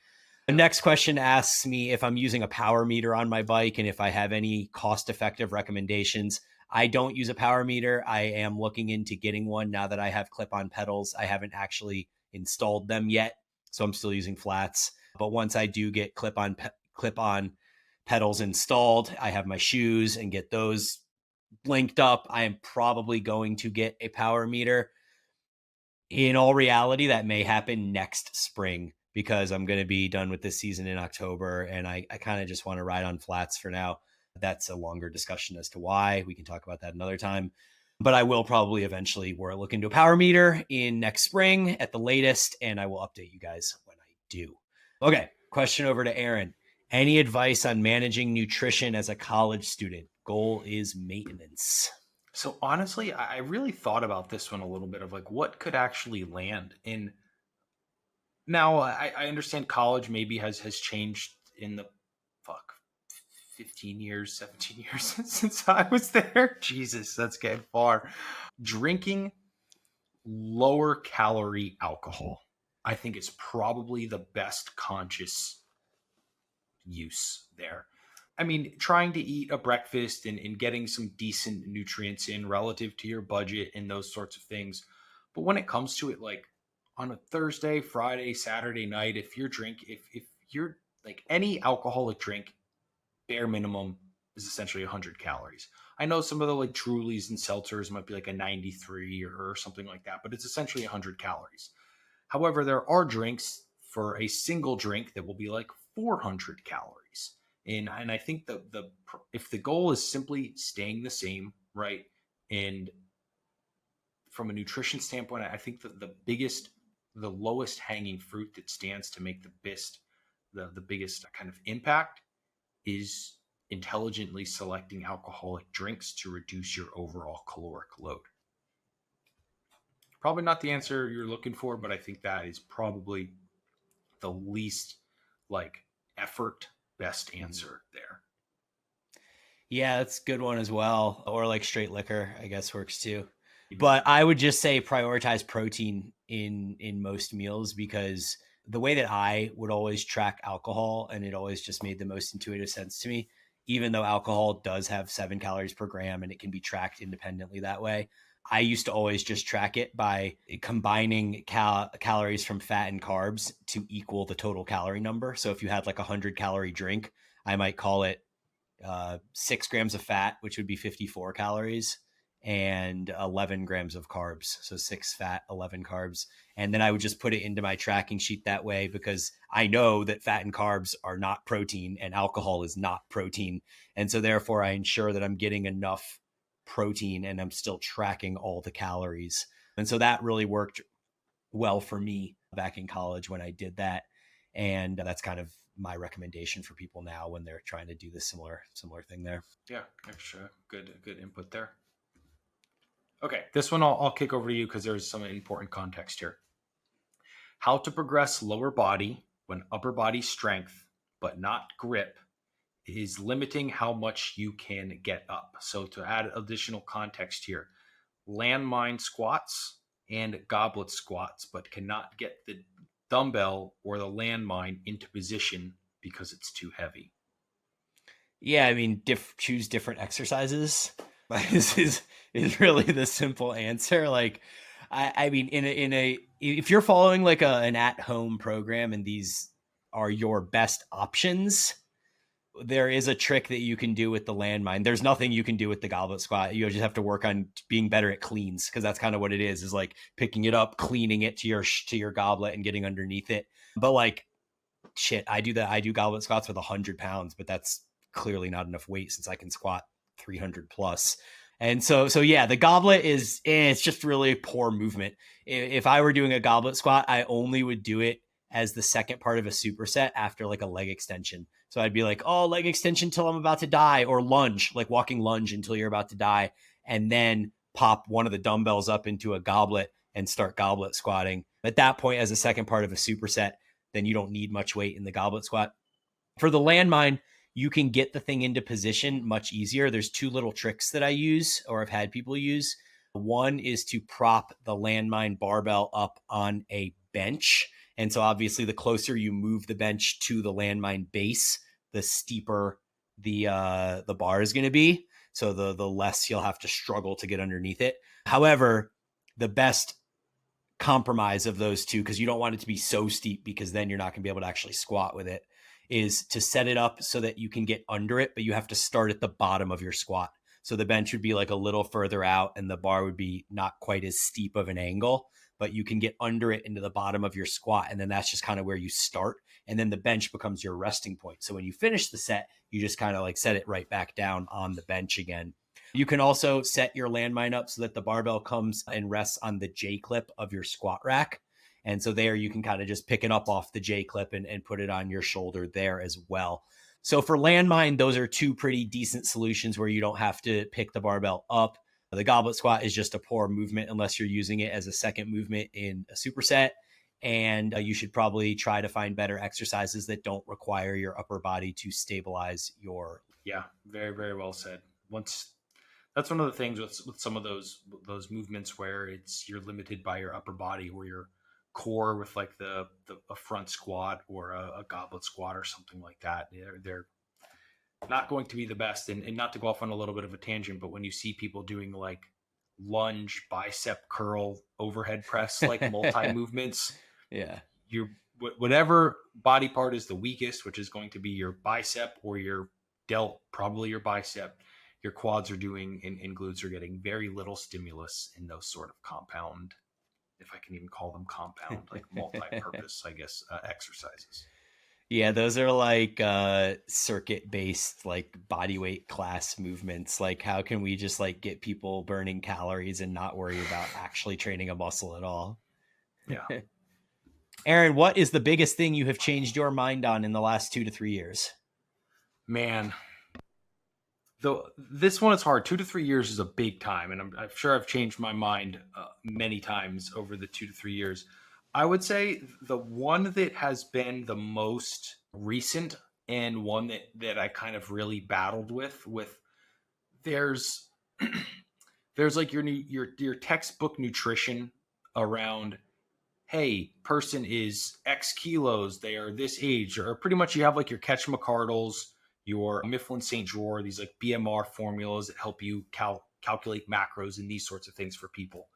[SPEAKER 2] The next question asks me if I'm using a power meter on my bike and if I have any cost-effective recommendations. I don't use a power meter. I am looking into getting one now that I have clip-on pedals. I haven't actually installed them yet, so I'm still using flats. But once I do get clip-on pedals installed, I have my shoes and get those linked up, I am probably going to get a power meter. In all reality, that may happen next spring, because I'm going to be done with this season in October and I kind of just want to ride on flats for now. That's a longer discussion as to why. We can talk about that another time. But I will probably eventually look into a power meter in next spring at the latest, and I will update you guys when I do. Okay, question over to Aaron. Any advice on managing nutrition as a college student? Goal is maintenance.
[SPEAKER 1] So honestly, I really thought about this one a little bit, of like what could actually land in. Now I understand college maybe has changed in the 15 years, 17 years since I was there. Jesus, that's getting far. Drinking lower calorie alcohol, I think, is probably the best conscious use there. I mean, trying to eat a breakfast and getting some decent nutrients in relative to your budget and those sorts of things. But when it comes to it, like, on a Thursday, Friday, Saturday night, if you're like any alcoholic drink, bare minimum is essentially 100 calories. I know some of the like Trulies and seltzers might be like a 93 or something like that, but it's essentially 100 calories. However, there are drinks for a single drink that will be like 400 calories. And I think the if the goal is simply staying the same, right? And from a nutrition standpoint, I think that the lowest hanging fruit that stands to make the biggest kind of impact is intelligently selecting alcoholic drinks to reduce your overall caloric load. Probably not the answer you're looking for, but I think that is probably the least like effort best answer there.
[SPEAKER 2] Yeah, that's a good one as well. Or like straight liquor, I guess works too. But I would just say prioritize protein in most meals, because the way that I would always track alcohol, and it always just made the most intuitive sense to me, even though alcohol does have 7 calories per gram and it can be tracked independently that way. I used to always just track it by combining calories from fat and carbs to equal the total calorie number. So if you had like 100-calorie drink, I might call it 6 grams of fat, which would be 54 calories, and 11 grams of carbs. So 6 fat, 11 carbs. And then I would just put it into my tracking sheet that way, because I know that fat and carbs are not protein and alcohol is not protein. And so therefore I ensure that I'm getting enough protein and I'm still tracking all the calories. And so that really worked well for me back in college when I did that. And that's kind of my recommendation for people now when they're trying to do this similar thing there.
[SPEAKER 1] Yeah, extra good input there. Okay, this one I'll kick over to you because there's some important context here. How to progress lower body when upper body strength, but not grip, is limiting how much you can get up. So to add additional context here, landmine squats and goblet squats, but cannot get the dumbbell or the landmine into position because it's too heavy.
[SPEAKER 2] Yeah, I mean, choose different exercises. This is really the simple answer. Like, I mean, if you're following like an at-home program and these are your best options, there is a trick that you can do with the landmine. There's nothing you can do with the goblet squat. You just have to work on being better at cleans, because that's kind of what it is like picking it up, cleaning it to your goblet and getting underneath it. But like, shit, I do goblet squats with 100 pounds, but that's clearly not enough weight since I can squat 300 plus. And so yeah, the goblet it's just really poor movement. If I were doing a goblet squat, I only would do it as the second part of a superset after like a leg extension. So I'd be like, oh, leg extension till I'm about to die, or lunge, like walking lunge until you're about to die, and then pop one of the dumbbells up into a goblet and start goblet squatting. At that point, as a second part of a superset, then you don't need much weight in the goblet squat. For the landmine, you can get the thing into position much easier. There's 2 little tricks that I use, or I've had people use. One is to prop the landmine barbell up on a bench. And so obviously the closer you move the bench to the landmine base, the steeper the bar is going to be. So the less you'll have to struggle to get underneath it. However, the best compromise of those two, because you don't want it to be so steep, because then you're not going to be able to actually squat with it, is to set it up so that you can get under it, but you have to start at the bottom of your squat. So the bench would be like a little further out and the bar would be not quite as steep of an angle, but you can get under it into the bottom of your squat. And then that's just kind of where you start. And then the bench becomes your resting point. So when you finish the set, you just kind of like set it right back down on the bench again. You can also set your landmine up so that the barbell comes and rests on the J clip of your squat rack. And so there you can kind of just pick it up off the J clip and put it on your shoulder there as well. So for landmine, those are 2 pretty decent solutions where you don't have to pick the barbell up. The goblet squat is just a poor movement unless you're using it as a second movement in a superset. And you should probably try to find better exercises that don't require your upper body to stabilize your.
[SPEAKER 1] Yeah, very, very well said. That's one of the things with some of those movements where you're limited by your upper body, or your core with like a front squat or a goblet squat or something like that. They're not going to be the best. And not to go off on a little bit of a tangent, but when you see people doing like lunge, bicep curl, overhead press, like multi movements.
[SPEAKER 2] Yeah.
[SPEAKER 1] Your whatever body part is the weakest, which is going to be your bicep or your delt, probably your bicep, your quads are doing and glutes are getting very little stimulus in those sort of compound, if I can even call them compound, like multi-purpose, I guess, exercises.
[SPEAKER 2] Yeah, those are like circuit based like body weight class movements. Like how can we just like get people burning calories and not worry about actually training a muscle at all?
[SPEAKER 1] Yeah.
[SPEAKER 2] Aaron, what is the biggest thing you have changed your mind on in the last 2 to 3 years?
[SPEAKER 1] Man, though this one is hard. 2 to 3 years is a big time, and I'm sure I've changed my mind many times over the 2 to 3 years. I would say the one that has been the most recent and one that I kind of really battled with there's there's like your textbook nutrition around, hey, person is X kilos, they are this age, or pretty much you have like your Ketch McCardles, your Mifflin St. Jean, these like BMR formulas that help you calculate macros and these sorts of things for people.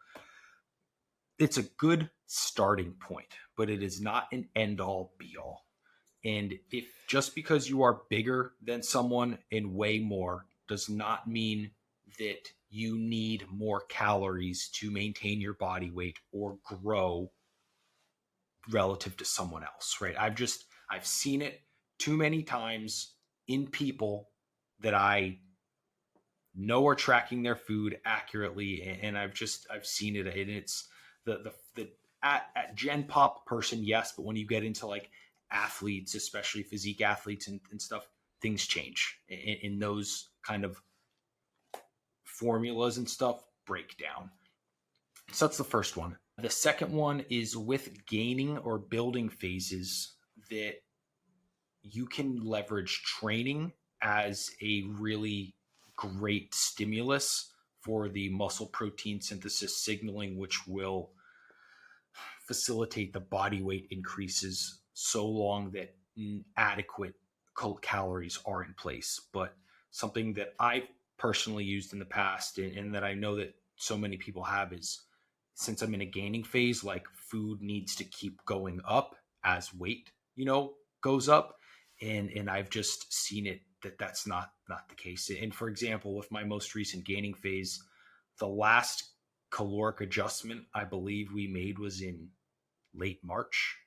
[SPEAKER 1] It's a good starting point, but it is not an end all be all. And if just because you are bigger than someone and weigh more does not mean that you need more calories to maintain your body weight or grow relative to someone else, right? I've seen it too many times in people that I know are tracking their food accurately, and I've seen it, and it's the at Gen Pop person, yes, but when you get into like athletes, especially physique athletes and stuff, things change, in those kind of formulas and stuff break down. So that's the first one. The second one is with gaining or building phases that you can leverage training as a really great stimulus for the muscle protein synthesis signaling, which will facilitate the body weight increases so long that adequate calories are in place. But something that I've personally used in the past and that I know that so many people have is, since I'm in a gaining phase, like food needs to keep going up as weight, goes up. And I've just seen it that's not the case. And for example, with my most recent gaining phase, the last caloric adjustment I believe we made was in late March,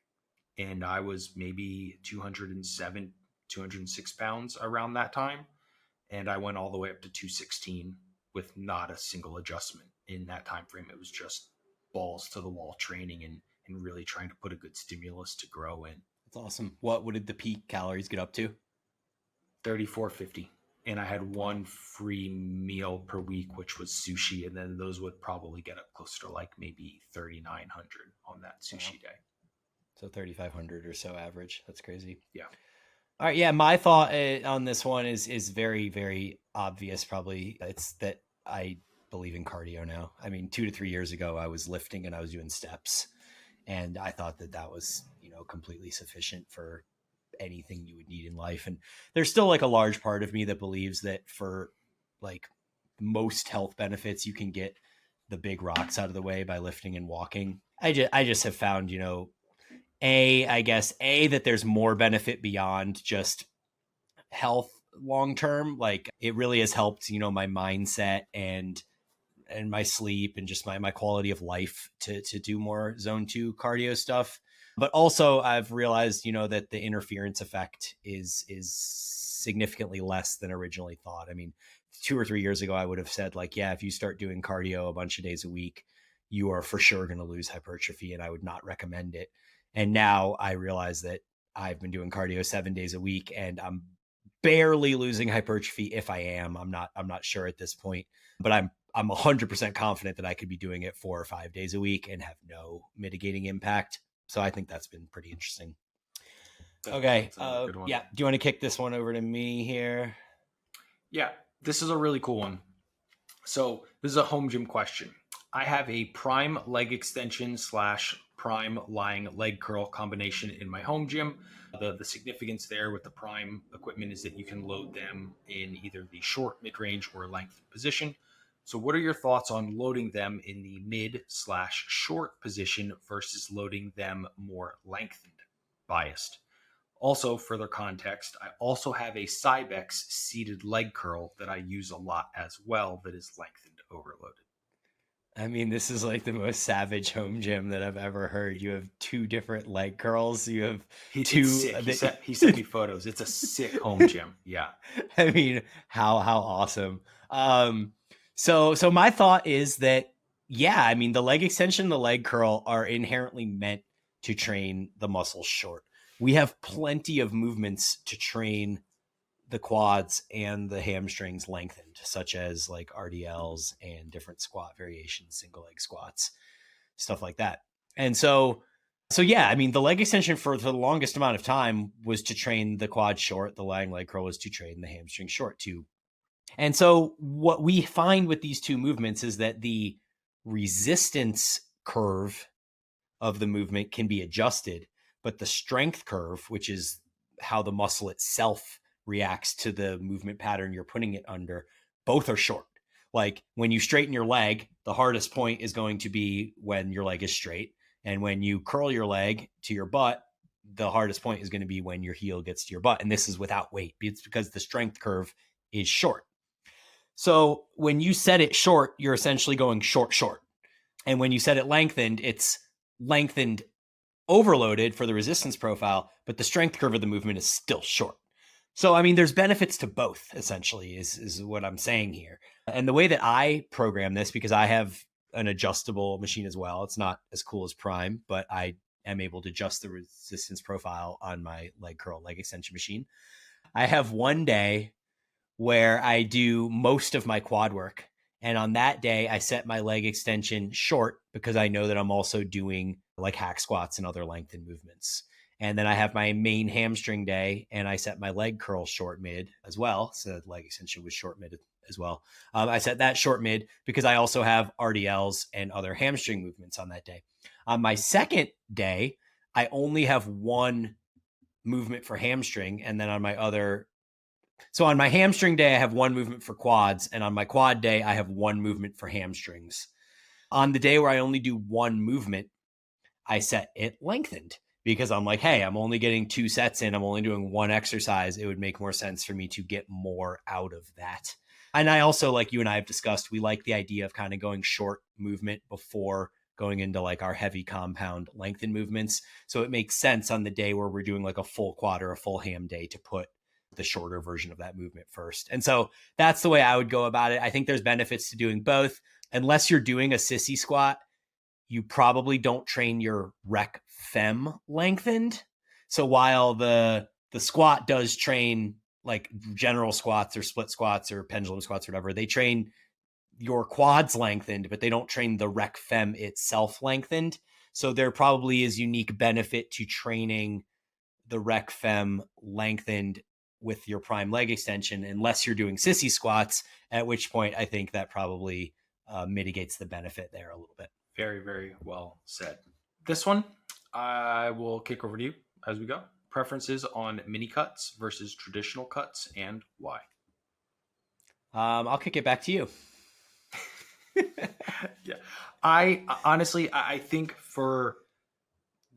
[SPEAKER 1] and I was maybe 207, 206 pounds around that time. And I went all the way up to 216 with not a single adjustment in that time frame. It was just balls to the wall training and really trying to put a good stimulus to grow in.
[SPEAKER 2] That's awesome. What did the peak calories get up to?
[SPEAKER 1] 3450. And I had one free meal per week, which was sushi. And then those would probably get up closer to like maybe 3,900 on that sushi day.
[SPEAKER 2] So 3,500 or so average. That's crazy.
[SPEAKER 1] Yeah.
[SPEAKER 2] All right. Yeah. My thought on this one is very, very obvious. Probably it's that I believe in cardio now. I mean, 2 to 3 years ago, I was lifting and I was doing steps, and I thought that was, completely sufficient for anything you would need in life. And there's still like a large part of me that believes that for like most health benefits, you can get the big rocks out of the way by lifting and walking. I just have found, that there's more benefit beyond just health long term. Like it really has helped, my mindset and my sleep and just my quality of life to do more zone 2 cardio stuff. But also I've realized, that the interference effect is significantly less than originally thought. I mean, 2 or 3 years ago, I would have said like, yeah, if you start doing cardio a bunch of days a week, you are for sure going to lose hypertrophy, and I would not recommend it. And now I realize that I've been doing cardio 7 days a week and I'm barely losing hypertrophy. If I am, I'm not sure at this point, but I'm 100% confident that I could be doing it 4 or 5 days a week and have no mitigating impact. So I think that's been pretty interesting. Okay. Yeah. Do you want to kick this one over to me here?
[SPEAKER 1] Yeah, this is a really cool one. So this is a home gym question. I have a prime leg extension / prime lying leg curl combination in my home gym. The significance there with the prime equipment is that you can load them in either the short, mid-range, or length position. So what are your thoughts on loading them in the mid/short position versus loading them more lengthened, biased? Also, further context, I also have a Cybex seated leg curl that I use a lot as well that is lengthened overloaded.
[SPEAKER 2] I mean, this is like the most savage home gym that I've ever heard. You have two different leg curls. You have
[SPEAKER 1] It's
[SPEAKER 2] two.
[SPEAKER 1] sick. He sent me photos. It's a sick home gym. Yeah.
[SPEAKER 2] I mean, how awesome. So my thought is that, yeah, I mean, the leg extension, the leg curl are inherently meant to train the muscles short. We have plenty of movements to train the quads and the hamstrings lengthened, such as like RDLs and different squat variations, single leg squats, stuff like that. And so yeah, I mean, the leg extension for the longest amount of time was to train the quad short. The lying leg curl was to train the hamstring short too. And so what we find with these two movements is that the resistance curve of the movement can be adjusted, but the strength curve, which is how the muscle itself reacts to the movement pattern you're putting it under, both are short. Like when you straighten your leg, the hardest point is going to be when your leg is straight. And when you curl your leg to your butt, the hardest point is going to be when your heel gets to your butt. And this is without weight. It's because the strength curve is short. So when you set it short, you're essentially going short, short. And when you set it lengthened, it's lengthened overloaded for the resistance profile, but the strength curve of the movement is still short. So, I mean, there's benefits to both, essentially, is what I'm saying here. And the way that I program this, because I have an adjustable machine as well, it's not as cool as Prime, but I am able to adjust the resistance profile on my leg curl, leg extension machine. I have one day where I do most of my quad work. And on that day, I set my leg extension short because I know that I'm also doing like hack squats and other lengthened movements. And then I have my main hamstring day and I set my leg curl short mid as well. So the leg extension was short mid as well. I set that short mid because I also have RDLs and other hamstring movements on that day. On my second day, I only have one movement for hamstring. And then on my other so on my hamstring day, I have one movement for quads. And on my quad day, I have one movement for hamstrings. On the day where I only do one movement, I set it lengthened because I'm like, hey, I'm only getting 2 sets in. I'm only doing one exercise. It would make more sense for me to get more out of that. And I also, like you and I have discussed, we like the idea of kind of going short movement before going into like our heavy compound lengthened movements. So it makes sense on the day where we're doing like a full quad or a full ham day to put the shorter version of that movement first. And so that's the way I would go about it. I think there's benefits to doing both. Unless you're doing a sissy squat, you probably don't train your rec fem lengthened. So while the squat does train like general squats or split squats or pendulum squats or whatever, they train your quads lengthened, but they don't train the rec fem itself lengthened. So there probably is unique benefit to training the rec fem lengthened with your prime leg extension, unless you're doing sissy squats, at which point I think that probably mitigates the benefit there a little bit.
[SPEAKER 1] Very, very well said. This one, I will kick over to you as we go. Preferences on mini cuts versus traditional cuts and why?
[SPEAKER 2] I'll kick it back to you.
[SPEAKER 1] Yeah. I honestly, I think for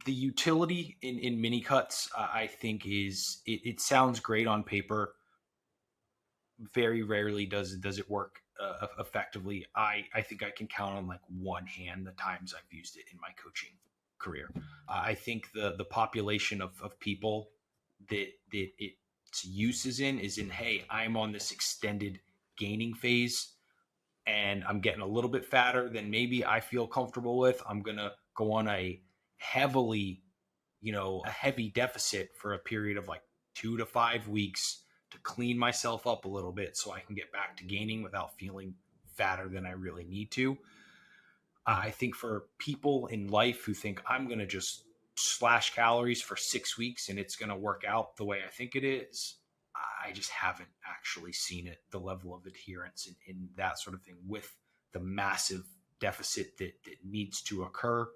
[SPEAKER 1] the utility in mini cuts, I think it sounds great on paper. Very rarely does it work effectively. I think I can count on like one hand the times I've used it in my coaching career. I think the population of people that its use is in, hey, I'm on this extended gaining phase and I'm getting a little bit fatter than maybe I feel comfortable with. I'm gonna go on a heavily, a heavy deficit for a period of like 2 to 5 weeks to clean myself up a little bit so I can get back to gaining without feeling fatter than I really need to. I think for people in life who think I'm going to just slash calories for 6 weeks and it's going to work out the way I think it is, I just haven't actually seen it, the level of adherence in that sort of thing with the massive deficit that needs to occur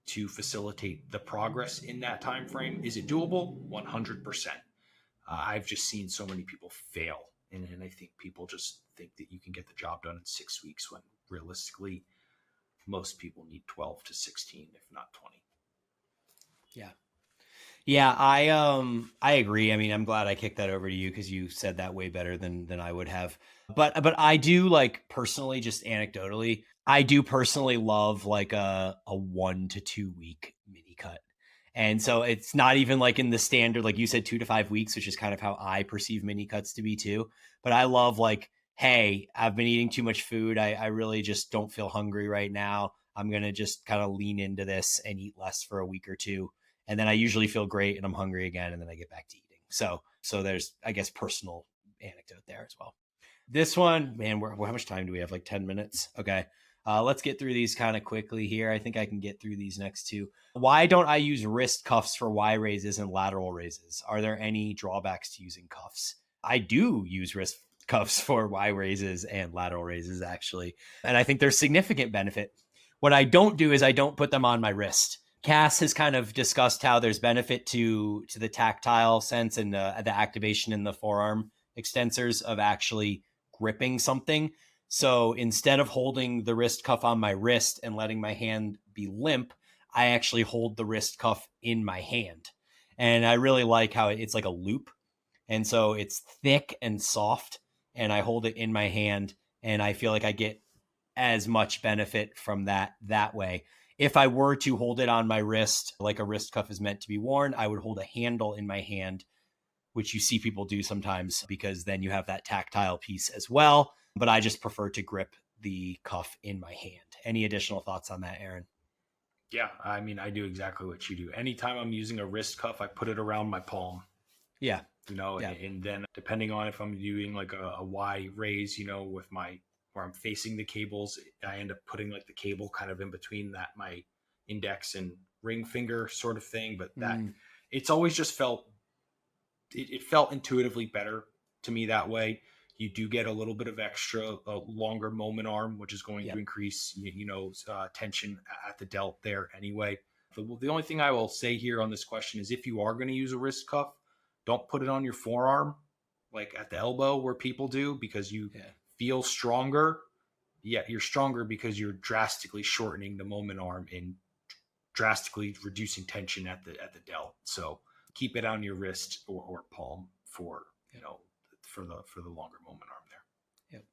[SPEAKER 1] to facilitate the progress in that time frame. Is it doable? 100%. I've just seen so many people fail, and I think people just think that you can get the job done in 6 weeks when realistically most people need 12 to 16, if not 20.
[SPEAKER 2] Yeah. Yeah, I agree. I mean, I'm glad I kicked that over to you because you said that way better than I would have. But I do like personally, just anecdotally, I do personally love like a 1 to 2 week mini cut. And so it's not even like in the standard, like you said, 2 to 5 weeks, which is kind of how I perceive mini cuts to be too. But I love like, hey, I've been eating too much food. I really just don't feel hungry right now. I'm gonna just kind of lean into this and eat less for a week or two, and then I usually feel great and I'm hungry again, and then I get back to eating. So there's, I guess, personal anecdote there as well. This one, man, how much time do we have? Like 10 minutes. Okay. Let's get through these kind of quickly here. I think I can get through these next two. Why don't I use wrist cuffs for Y raises and lateral raises? Are there any drawbacks to using cuffs? I do use wrist cuffs for Y raises and lateral raises, actually. And I think there's significant benefit. What I don't do is I don't put them on my wrist. Cass has kind of discussed how there's benefit to the tactile sense and the activation in the forearm extensors of actually gripping something. So instead of holding the wrist cuff on my wrist and letting my hand be limp, I actually hold the wrist cuff in my hand. And I really like how it's like a loop. And so it's thick and soft, and I hold it in my hand, and I feel like I get as much benefit from that way. If I were to hold it on my wrist, like a wrist cuff is meant to be worn, I would hold a handle in my hand, which you see people do sometimes, because then you have that tactile piece as well. But I just prefer to grip the cuff in my hand. Any additional thoughts on that, Aaron?
[SPEAKER 1] Yeah, I mean, I do exactly what you do. Anytime I'm using a wrist cuff, I put it around my palm.
[SPEAKER 2] Yeah.
[SPEAKER 1] Yeah. And then depending on if I'm doing like a Y raise, with where I'm facing the cables, I end up putting like the cable kind of in between my index and ring finger sort of thing. But it's always just it felt intuitively better to me that way. You do get a little bit of extra, longer moment arm, which is going to increase, tension at the delt there anyway. The only thing I will say here on this question is if you are going to use a wrist cuff, don't put it on your forearm, like at the elbow where people do, because you feel stronger. Yeah, you're stronger because you're drastically shortening the moment arm and drastically reducing tension at the delt. So keep it on your wrist or palm for for the longer moment arm there.
[SPEAKER 2] Yep.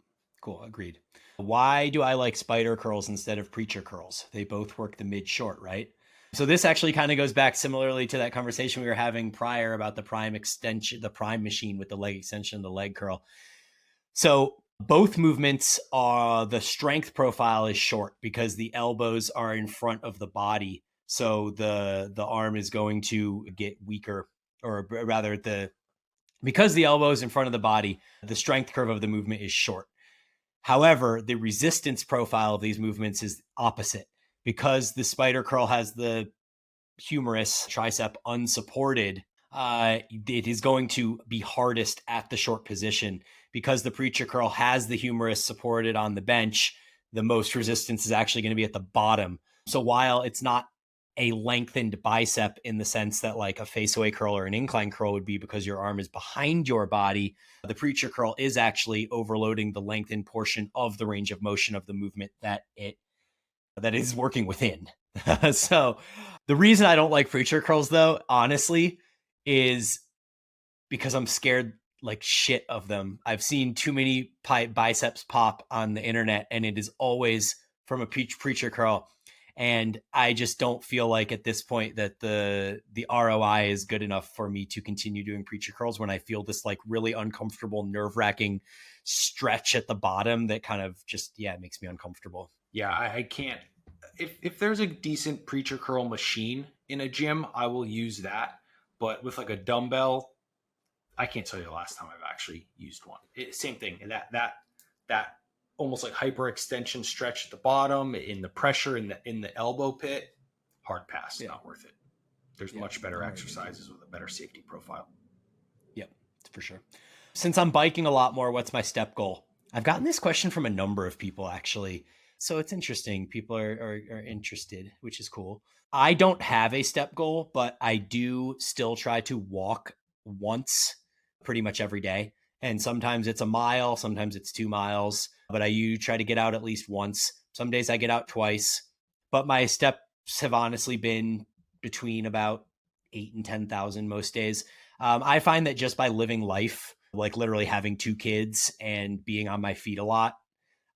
[SPEAKER 2] Cool. Agreed. Why do I like spider curls instead of preacher curls? They both work the mid short, right? So this actually kind of goes back similarly to that conversation we were having prior about the prime extension, the prime machine with the leg extension, the leg curl. So both movements are, the strength profile is short because the elbows are in front of the body. So the arm is going to get weaker, or rather because the elbow is in front of the body, the strength curve of the movement is short. However, the resistance profile of these movements is opposite. Because the spider curl has the humerus tricep unsupported, it is going to be hardest at the short position. Because the preacher curl has the humerus supported on the bench, the most resistance is actually going to be at the bottom. So while it's not a lengthened bicep in the sense that like a faceaway curl or an incline curl would be because your arm is behind your body, the preacher curl is actually overloading the lengthened portion of the range of motion of the movement that is working within. So the reason I don't like preacher curls, though, honestly, is because I'm scared like shit of them. I've seen too many biceps pop on the internet, and it is always from a preacher curl. And I just don't feel like at this point that the ROI is good enough for me to continue doing preacher curls when I feel this like really uncomfortable, nerve-wracking stretch at the bottom that kind of just, it makes me uncomfortable.
[SPEAKER 1] Yeah, I can't. If there's a decent preacher curl machine in a gym, I will use that. But with like a dumbbell, I can't tell you the last time I've actually used one. Same thing. And that almost like hyperextension stretch at the bottom, in the pressure in the elbow pit, hard pass, not worth it. There's much better exercises with a better safety profile.
[SPEAKER 2] Yep, for sure. Since I'm biking a lot more, what's my step goal? I've gotten this question from a number of people, actually. So it's interesting. People are interested, which is cool. I don't have a step goal, but I do still try to walk once pretty much every day. And sometimes it's a mile, sometimes it's 2 miles, but I try to get out at least once. Some days I get out twice, but my steps have honestly been between about 8 and 10,000 most days. I find that just by living life, like literally having 2 kids and being on my feet a lot,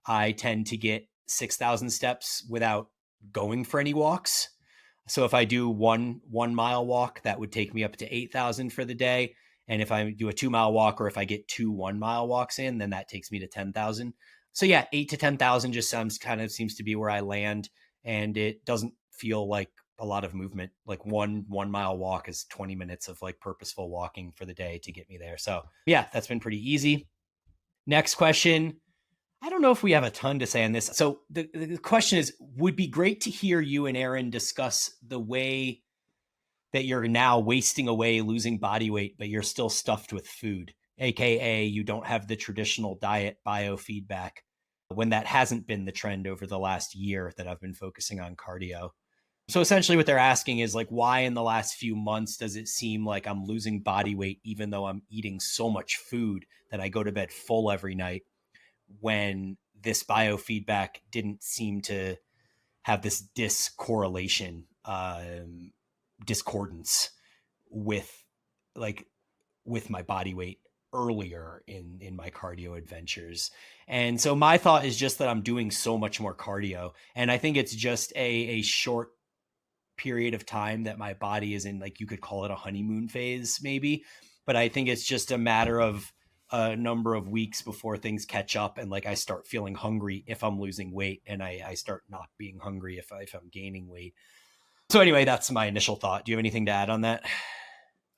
[SPEAKER 2] I tend to get 6,000 steps without going for any walks. So if I do one mile walk, that would take me up to 8,000 for the day. And if I do a 2 mile walk, or if I get 2 1 mile walks in, then that takes me to 10,000. So yeah, 8 to 10,000 just seems to be where I land. And it doesn't feel like a lot of movement. Like one mile walk is 20 minutes of like purposeful walking for the day to get me there. So yeah, that's been pretty easy. Next question. I don't know if we have a ton to say on this. So the question is, would be great to hear you and Aaron discuss the way that you're now wasting away, losing body weight, but you're still stuffed with food, AKA you don't have the traditional diet biofeedback, when that hasn't been the trend over the last year that I've been focusing on cardio. So essentially what they're asking is like, why in the last few months does it seem like I'm losing body weight, even though I'm eating so much food that I go to bed full every night, when this biofeedback didn't seem to have this discorrelation, discordance with my body weight earlier in my cardio adventures. And so my thought is just that I'm doing so much more cardio. And I think it's just a short period of time that my body is in, like, you could call it a honeymoon phase maybe. But I think it's just a matter of a number of weeks before things catch up, and like I start feeling hungry if I'm losing weight, and I start not being hungry if I'm gaining weight. So anyway, that's my initial thought. Do you have anything to add on that?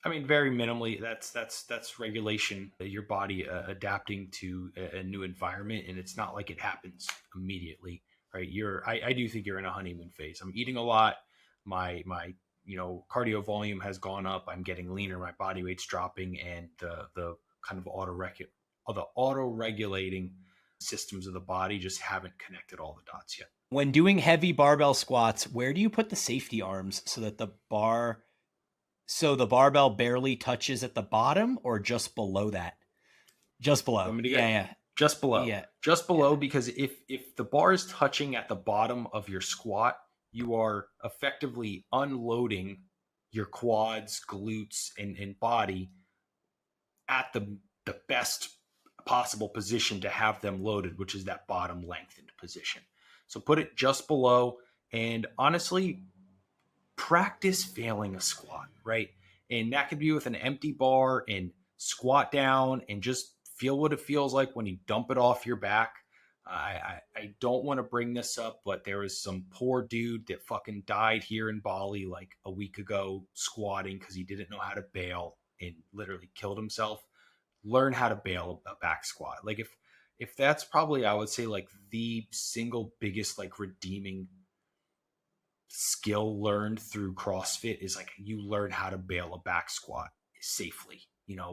[SPEAKER 1] I mean, very minimally. That's regulation. Your body adapting to a new environment, and it's not like it happens immediately, right? I do think you're in a honeymoon phase. I'm eating a lot. My cardio volume has gone up. I'm getting leaner. My body weight's dropping, and the kind of auto regulating systems of the body just haven't connected all the dots yet.
[SPEAKER 2] When doing heavy barbell squats, where do you put the safety arms so that the barbell barely touches at the bottom, or just below that? Just below. Yeah.
[SPEAKER 1] Just below.
[SPEAKER 2] Yeah.
[SPEAKER 1] Just below, yeah. Because if the bar is touching at the bottom of your squat, you are effectively unloading your quads, glutes, and body at the best possible position to have them loaded, which is that bottom lengthened position. So put it just below, and honestly, practice failing a squat, right? And that could be with an empty bar, and squat down and just feel what it feels like when you dump it off your back. I don't want to bring this up, but there was some poor dude that fucking died here in Bali like a week ago squatting because he didn't know how to bail and literally killed himself. Learn how to bail a back squat. Like if that's probably, I would say, like the single biggest like redeeming skill learned through CrossFit is like you learn how to bail a back squat safely,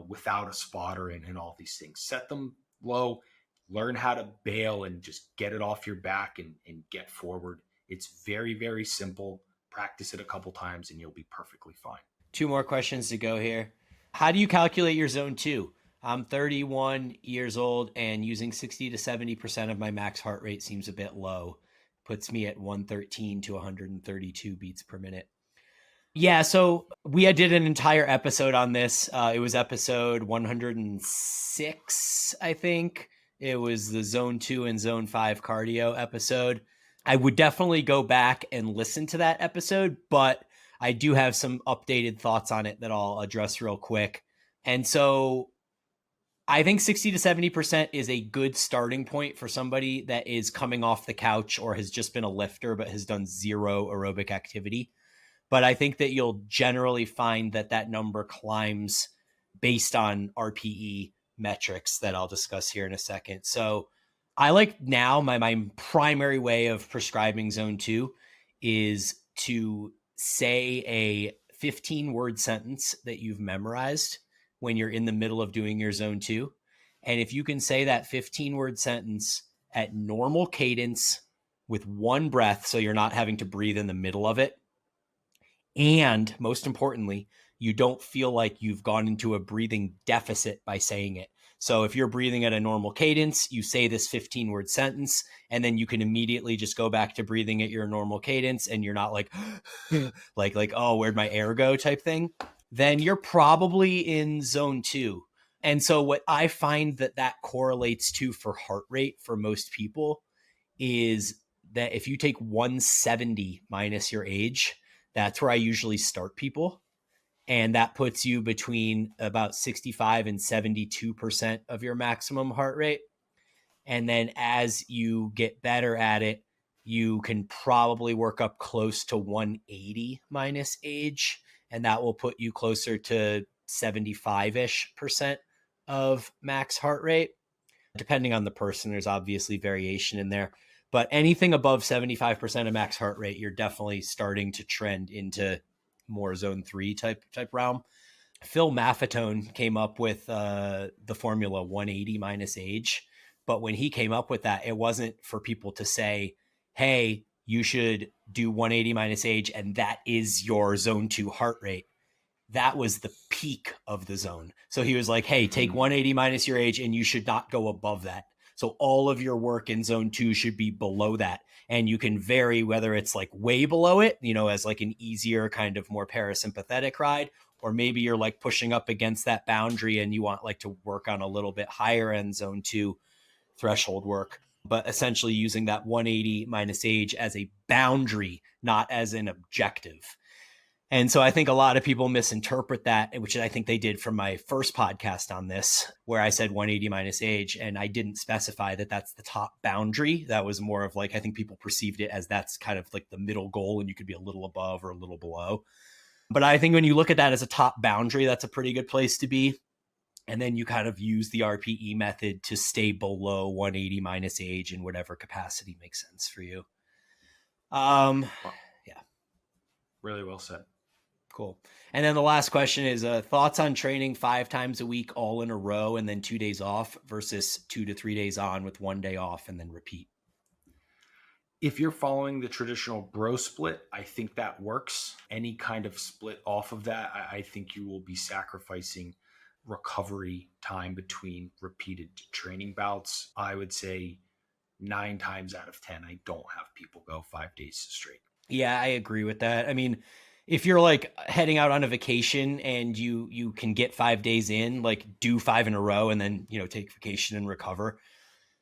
[SPEAKER 1] without a spotter and all these things. Set them low, learn how to bail and just get it off your back and get forward. It's very, very simple. Practice it a couple times and you'll be perfectly fine.
[SPEAKER 2] 2 more questions to go here. How do you calculate your zone 2? I'm 31 years old, and using 60 to 70% of my max heart rate seems a bit low. Puts me at 113 to 132 beats per minute. Yeah, so we did an entire episode on this. It was episode 106, I think. It was the zone 2 and zone 5 cardio episode. I would definitely go back and listen to that episode, but I do have some updated thoughts on it that I'll address real quick. And so I think 60 to 70% is a good starting point for somebody that is coming off the couch or has just been a lifter but has done zero aerobic activity. But I think that you'll generally find that number climbs based on RPE metrics that I'll discuss here in a second. So I like now my primary way of prescribing zone 2 is to say a 15-word sentence that you've memorized when you're in the middle of doing your zone 2. And if you can say that 15-word sentence at normal cadence with one breath, so you're not having to breathe in the middle of it, and most importantly, you don't feel like you've gone into a breathing deficit by saying it. So if you're breathing at a normal cadence, you say this 15-word sentence, and then you can immediately just go back to breathing at your normal cadence, and you're not like, like, oh, where'd my air go type thing. Then you're probably in zone 2. And so what I find that correlates to for heart rate for most people is that if you take 170 minus your age, that's where I usually start people. And that puts you between about 65 and 72% of your maximum heart rate. And then as you get better at it, you can probably work up close to 180 minus age. And that will put you closer to 75-ish% of max heart rate. Depending on the person, there's obviously variation in there. But anything above 75% of max heart rate, you're definitely starting to trend into more zone 3 type realm. Phil Maffetone came up with the formula 180 minus age. But when he came up with that, it wasn't for people to say, hey, you should do 180 minus age, and that is your zone 2 heart rate. That was the peak of the zone. So he was like, hey, take 180 minus your age, and you should not go above that. So all of your work in zone 2 should be below that. And you can vary whether it's like way below it, as like an easier kind of more parasympathetic ride, or maybe you're like pushing up against that boundary and you want like to work on a little bit higher end zone 2 threshold work, but essentially using that 180 minus age as a boundary, not as an objective. And so I think a lot of people misinterpret that, which I think they did from my first podcast on this, where I said 180 minus age, and I didn't specify that that's the top boundary. That was more of like, I think people perceived it as that's kind of like the middle goal, and you could be a little above or a little below. But I think when you look at that as a top boundary, that's a pretty good place to be. And then you kind of use the RPE method to stay below 180 minus age in whatever capacity makes sense for you. Yeah.
[SPEAKER 1] Really well said.
[SPEAKER 2] Cool. And then the last question is thoughts on training 5 times a week all in a row and then 2 days off versus 2 to 3 days on with 1 day off and then repeat.
[SPEAKER 1] If you're following the traditional bro split, I think that works. Any kind of split off of that, I think you will be sacrificing recovery time between repeated training bouts. I would say 9 times out of 10, I don't have people go 5 days straight.
[SPEAKER 2] Yeah, I agree with that. I mean, if you're like heading out on a vacation and you can get 5 days in, like do 5 in a row and then, take vacation and recover.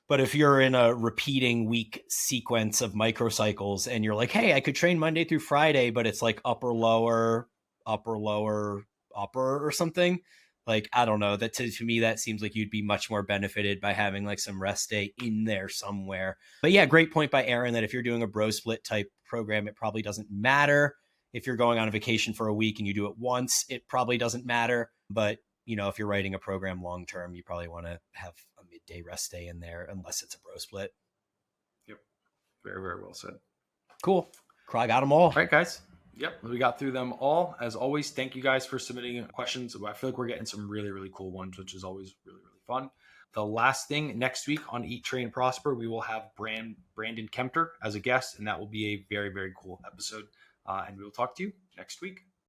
[SPEAKER 2] But if you're in a repeating week sequence of microcycles and you're like, hey, I could train Monday through Friday, but it's like upper, lower, upper or something. Like, I don't know, that to me, that seems like you'd be much more benefited by having like some rest day in there somewhere. But yeah, great point by Aaron that if you're doing a bro split type program, it probably doesn't matter. If you're going on a vacation for a week and you do it once, it probably doesn't matter. But, if you're writing a program long-term, you probably want to have a midday rest day in there unless it's a bro split.
[SPEAKER 1] Yep. Very, very well said.
[SPEAKER 2] Cool. I got them all.
[SPEAKER 1] All right, guys. Yep. We got through them all. As always, thank you guys for submitting questions. I feel like we're getting some really, really cool ones, which is always really, really fun. The last thing, next week on Eat, Train, Prosper, we will have Brandon Kempter as a guest, and that will be a very, very cool episode. And we will talk to you next week.